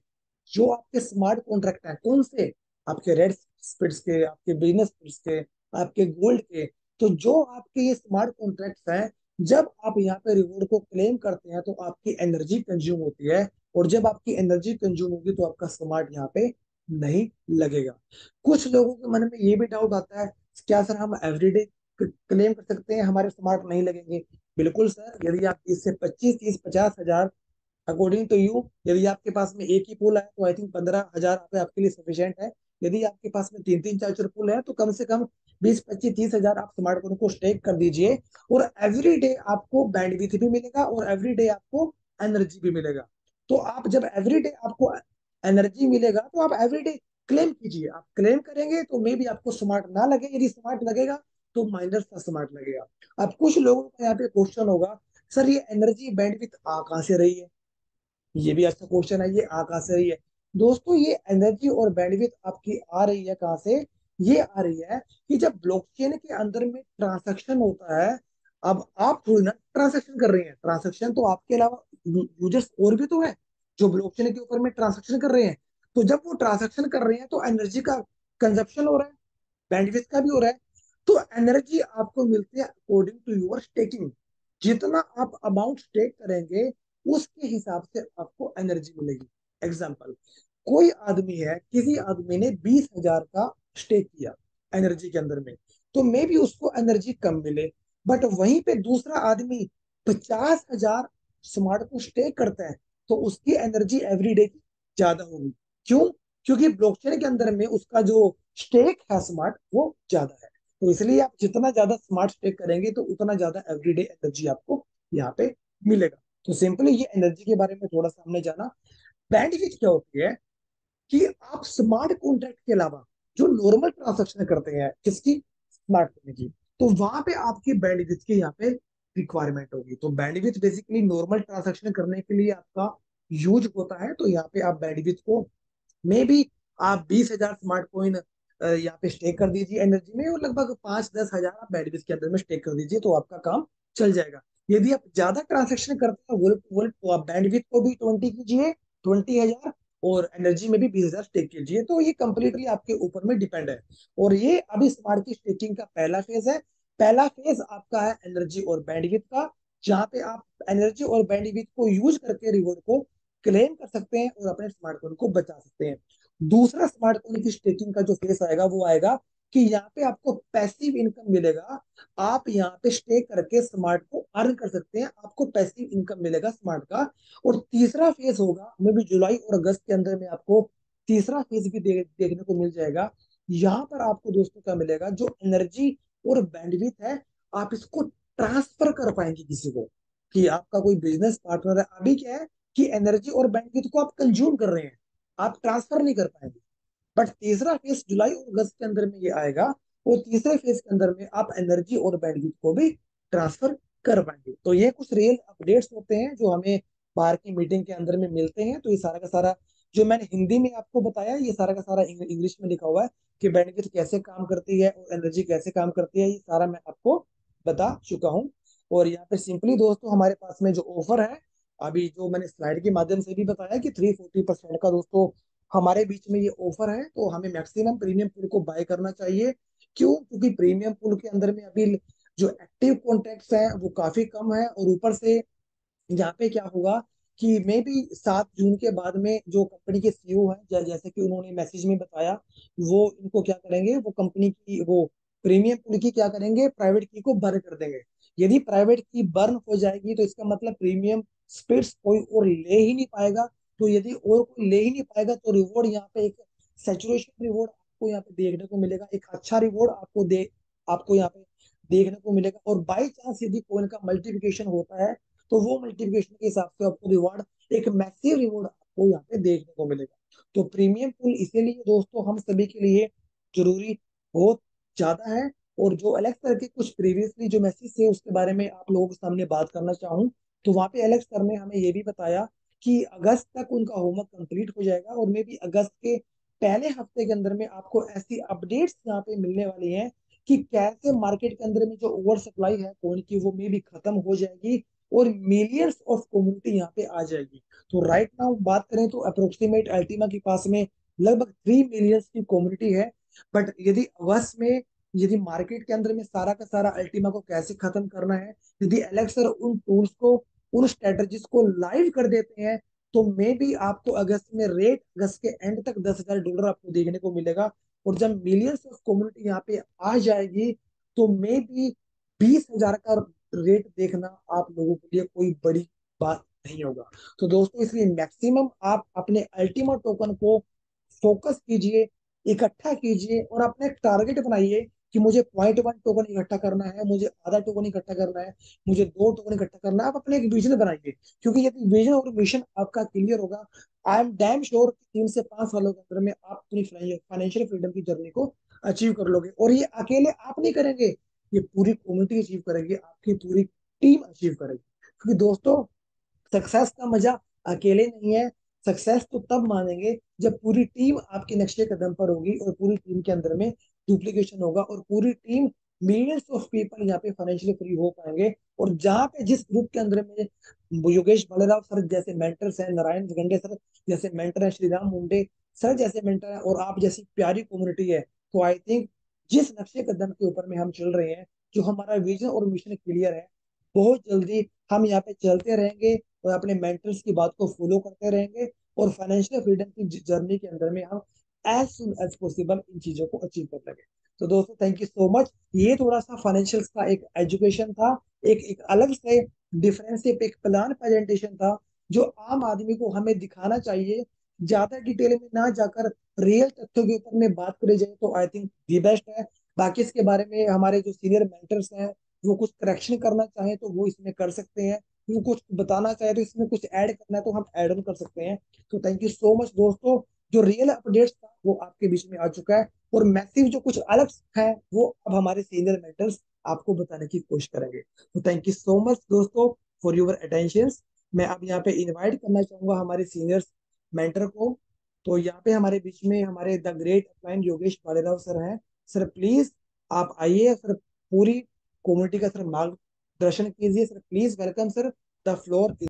जो आपके स्मार्ट कॉन्ट्रैक्ट है, कौन से? आपके रेड स्पिट्स के, आपके बिजनेस स्पिट्स के, आपके गोल्ड के। तो जो आपके ये स्मार्ट कॉन्ट्रैक्ट्स हैं, जब आप यहाँ पे रिवॉर्ड को क्लेम करते हैं तो आपकी एनर्जी कंज्यूम होती है। और जब आपकी एनर्जी कंज्यूम होगी तो आपका स्मार्ट यहाँ पे नहीं लगेगा। कुछ लोगों के मन में ये भी डाउट आता है, क्या सर हम एवरीडे क्लेम कर सकते हैं हमारे स्मार्ट नहीं लगेंगे? बिल्कुल सर, यदि आप 20 से 25 30 50 हजार, अकॉर्डिंग टू यू, यदि आपके पास में एक ही पूल है तो आई थिंक 15 हजार आपके लिए सफिशियंट है। यदि आपके पास में 3-3 4-4 पुल है तो कम से कम 20-25-30 हजार आप स्मार्टफोन को स्टेक कर दीजिए। और एवरी डे आपको बैंडविथ भी मिलेगा और एवरी डे आपको एनर्जी भी मिलेगा। तो आप जब एवरी डे आपको एनर्जी मिलेगा तो आप एवरी डे क्लेम कीजिए। आप क्लेम करेंगे तो मे भी आपको स्मार्ट ना लगे, यदि स्मार्ट लगेगा तो माइनस का स्मार्ट लगेगा। अब कुछ लोगों का यहाँ पे क्वेश्चन होगा, सर ये एनर्जी बैंडविथ आ कहाँ से रही है? ये भी अच्छा क्वेश्चन है, ये आ कहाँ से रही है? दोस्तों ये एनर्जी और बैंडविथ आपकी आ रही है कहाँ से? ये आ रही है कि जब ब्लॉकचेन के अंदर में ट्रांजैक्शन होता है, अब आप थोड़ी ना ट्रांजैक्शन कर रहे हैं, ट्रांजैक्शन तो आपके अलावा यूजर्स और भी तो है जो ब्लॉकचेन के ऊपर में ट्रांजैक्शन कर रहे हैं। तो जब वो ट्रांजैक्शन कर रहे हैं तो एनर्जी का कंजप्शन हो रहा है, बैंडविथ का भी हो रहा है। तो एनर्जी आपको मिलती है अकॉर्डिंग टू योर स्टेकिंग। जितना आप अमाउंट स्टेक करेंगे उसके हिसाब से आपको एनर्जी मिलेगी। एग्जाम्पल, कोई आदमी है, किसी आदमी ने 20 हजार का स्टेक किया एनर्जी के अंदर में, तो मे भी उसको एनर्जी कम मिले। बट वहीं पे दूसरा आदमी 50 हजार स्मार्ट को स्टेक करता है, तो उसकी एनर्जी एवरी डे की ज्यादा होगी। क्यों? क्योंकि ब्लॉकचेन के अंदर में उसका जो स्टेक है स्मार्ट वो ज्यादा है। तो इसलिए आप जितना ज्यादा स्मार्ट स्टेक करेंगे तो उतना ज्यादा एवरीडे एनर्जी आपको यहाँ पे मिलेगा। तो सिंपली ये एनर्जी के बारे में थोड़ा सा हमने जाना। बैंडविड्थ क्या होती है कि आप स्मार्ट कॉन्ट्रैक्ट के अलावा जो नॉर्मल ट्रांजेक्शन करते हैं किसकी, स्मार्टफोन की, तो वहां पे आपकी बैंडविड्थ की यहाँ पे रिक्वायरमेंट होगी। तो बैंडविड्थ बेसिकली नॉर्मल ट्रांजेक्शन करने के लिए आपका यूज होता है। तो यहाँ पे आप बैंडविड्थ को मे बी आप 20 हजार स्मार्ट कॉइन यहाँ पे स्टेक कर दीजिए एनर्जी में, और लगभग 5-10 हजार आप बैंडविड्थ के अंदर में स्टेक कर दीजिए तो आपका काम चल जाएगा। यदि आप ज्यादा ट्रांजेक्शन करते हैं वोल्ट वोल्ट तो आप बैंडविड्थ को भी 20 कीजिए, 20 हजार, और एनर्जी में भी 20 हजार स्टेक कीजिए। तो ये कंप्लीटली आपके ऊपर में डिपेंड है। और ये अभी स्मार्ट की स्टेकिंग का पहला फेज है। पहला फेज आपका है एनर्जी और बैंडविड्थ का, जहाँ पे आप एनर्जी और बैंडविड्थ को यूज करके रिवॉर्ड को क्लेम कर सकते हैं और अपने स्मार्टफोन को बचा सकते हैं। दूसरा स्मार्टफोन की स्टेकिंग का जो फेस आएगा वो आएगा कि यहाँ पे आपको पैसिव इनकम मिलेगा। आप यहाँ पे स्टे करके स्मार्ट को अर्न कर सकते हैं, आपको पैसिव इनकम मिलेगा स्मार्ट का। और तीसरा फेज होगा मे भी जुलाई और अगस्त के अंदर में आपको तीसरा फेज भी देखने को मिल जाएगा। यहाँ पर आपको दोस्तों क्या मिलेगा, जो एनर्जी और बैंडविथ है आप इसको ट्रांसफर कर पाएंगे किसी को, कि आपका कोई बिजनेस पार्टनर है। अभी क्या है कि एनर्जी और बैंडविथ को आप कंज्यूम कर रहे हैं, आप ट्रांसफर नहीं कर पाएंगे। बट तीसरा फेज जुलाई और अगस्त के अंदर में ये आएगा, और तीसरे फेज के अंदर में आप एनर्जी और बैंडविड्थ को भी ट्रांसफर कर पाएंगे। तो ये कुछ रियल अपडेट्स होते हैं जो हमें बाहर की मीटिंग के अंदर में मिलते हैं। तो ये सारा का सारा जो मैंने हिंदी में आपको बताया, ये सारा का सारा इंग्लिश में लिखा हुआ है कि बैंडविड्थ कैसे काम करती है और एनर्जी कैसे काम करती है, ये सारा मैं आपको बता चुका हूँ। और यहाँ पे सिंपली दोस्तों हमारे पास में जो ऑफर है, अभी जो मैंने स्लाइड के माध्यम से भी बताया कि 340% का दोस्तों हमारे बीच में ये ऑफर है। तो हमें मैक्सिमम प्रीमियम पूल को बाय करना चाहिए। क्यों? क्योंकि प्रीमियम पूल के अंदर में अभी जो एक्टिव कॉन्ट्रैक्ट्स हैं वो काफी कम है, और ऊपर से यहाँ पे क्या होगा कि मे बी 7 जून के बाद में जो कंपनी के सीईओ हैं, जैसे कि उन्होंने मैसेज में बताया, वो इनको क्या करेंगे, वो कंपनी की वो प्रीमियम पूल की क्या करेंगे, प्राइवेट की को बर्न कर देंगे। यदि प्राइवेट की बर्न हो जाएगी तो इसका मतलब प्रीमियम स्पेस कोई और ले ही नहीं पाएगा। तो यदि और कोई ले ही नहीं पाएगा तो रिवॉर्ड यहाँ पे एक सेचुरेशन रिवॉर्ड आपको यहाँ पे देखने को मिलेगा, एक अच्छा रिवॉर्ड आपको यहाँ पे देखने को मिलेगा। और बाई चांस यदि कोइन का मल्टीप्लिकेशन होता है तो वो मल्टीप्लिकेशन के हिसाब से आपको रिवॉर्ड, एक मैसिव रिवॉर्ड आपको यहाँ पे देखने को मिलेगा। तो प्रीमियम पूल इसीलिए दोस्तों हम सभी के लिए जरूरी बहुत ज्यादा है। और जो एलेक्स सर के कुछ प्रीवियसली जो मैसेज थे उसके बारे में आप लोगों के सामने बात करना चाहूँ, तो वहां पे एलेक्स सर ने हमें ये भी बताया कि अगस्त तक उनका होमवर्क कंप्लीट हो जाएगा, और मे बी अगस्त के पहले हफ्ते के अंदर में आपको ऐसी अपडेट्स यहाँ पे मिलने वाली हैं कि कैसे मार्केट के अंदर में जो ओवर सप्लाई है कॉइन की वो मे भी खत्म हो जाएगी, और मिलियंस ऑफ कम्युनिटी यहाँ पे आ जाएगी। तो राइट नाउ बात करें तो अप्रोक्सीमेट अल्टीमा के पास में लगभग 3 मिलियंस की कम्युनिटी है। बट यदि अवश्य में, यदि मार्केट के अंदर में सारा का सारा अल्टीमा को कैसे खत्म करना है, यदि एलेक्सर उन टूल्स को, उन स्ट्रेटजीज को लाइव कर देते हैं, तो मे बी आपको अगस्त में रेट, अगस्त के एंड तक $10,000 आपको देखने को मिलेगा। और जब मिलियंस ऑफ कम्युनिटी यहाँ पे आ जाएगी तो मे बी 20,000 का रेट देखना आप लोगों के लिए कोई बड़ी बात नहीं होगा। तो दोस्तों इसलिए मैक्सिमम आप अपने अल्टीमेट टोकन को फोकस कीजिए, इकट्ठा कीजिए और अपने टारगेट बनाइए कि मुझे 0.1 टोकन इकट्ठा करना है, मुझे आधा टोकन इकट्ठा करना है, मुझे 2 टोकन इकट्ठा करना है। आप अपने एक विजन बनाइए, क्योंकि यदि विजन और मिशन आपका क्लियर होगा, आई एम डैम श्योर 3 से 5 सालों के अंदर में आप अपनी फाइनेंशियल फ्रीडम की जर्नी को अचीव कर लोगे। और ये अकेले आप नहीं करेंगे, ये पूरी कम्युनिटी अचीव करेगी, आपकी पूरी टीम अचीव करेगी। क्योंकि दोस्तों, सक्सेस का मजा अकेले नहीं है। सक्सेस तो तब मानेंगे जब पूरी टीम आपके नक्शे कदम पर होगी, और पूरी टीम के अंदर में डुप्लीकेशन होगा, और पूरी टीम मिलियंस ऑफ पीपल यहाँ पे फाइनेंशियली फ्री हो पाएंगे। और जहाँ पे जिस ग्रुप के अंदर में योगेश भालेराव सर जैसे मेंटर्स हैं, नारायण गंडे सर जैसे मेंटर है, श्रीराम मुंडे सर जैसे मेंटर है, और आप जैसी प्यारी कम्युनिटी है, तो आई थिंक जिस नक्शे कदम के ऊपर में हम चल रहे हैं, जो हमारा विजन और मिशन क्लियर है, बहुत जल्दी हम यहाँ पे चलते रहेंगे और अपने मेंटर्स की बात को फॉलो करते रहेंगे, और फाइनेंशियल फ्रीडम की जर्नी के अंदर में हम एज सुन एज पॉसिबल इन चीजों को अचीव कर लेंगे। तो दोस्तों, थैंक यू सो मच। ये थोड़ा सा फाइनेंशियल का एक एजुकेशन था, एक अलग से डिफरेंशिएट एक प्लान प्रेजेंटेशन था, जो आम आदमी को हमें दिखाना चाहिए। ज्यादा डिटेल में ना जाकर रियल तथ्यों के ऊपर में बात करी जाए तो आई थिंक दी बेस्ट है। बाकी इसके बारे में हमारे जो सीनियर मेंटर्स हैं, वो कुछ करेक्शन करना चाहें तो वो इसमें कर सकते हैं, वो कुछ बताना चाहे तो इसमें कुछ ऐड करना है तो हम ऐड ऑन कर सकते हैं। तो थैंक यू सो मच दोस्तों। जो रियल अपडेट्स था वो आपके बीच में आ चुका है, और मैसिव जो कुछ अलग है वो अब हमारे सीनियर मेंटर्स आपको बताने की कोशिश करेंगे। तो थैंक यू सो मच दोस्तों फॉर योर अटेंशन। मैं अब यहाँ पे इनवाइट करना चाहूंगा हमारे सीनियर मेंटर को। तो यहाँ पे हमारे बीच में हमारे the great upline Yogesh Bhalerao sir हैं। सर प्लीज आप आइए सर, पूरी कम्युनिटी का सर मार्गदर्शन कीजिए। Sir please welcome sir, the floor.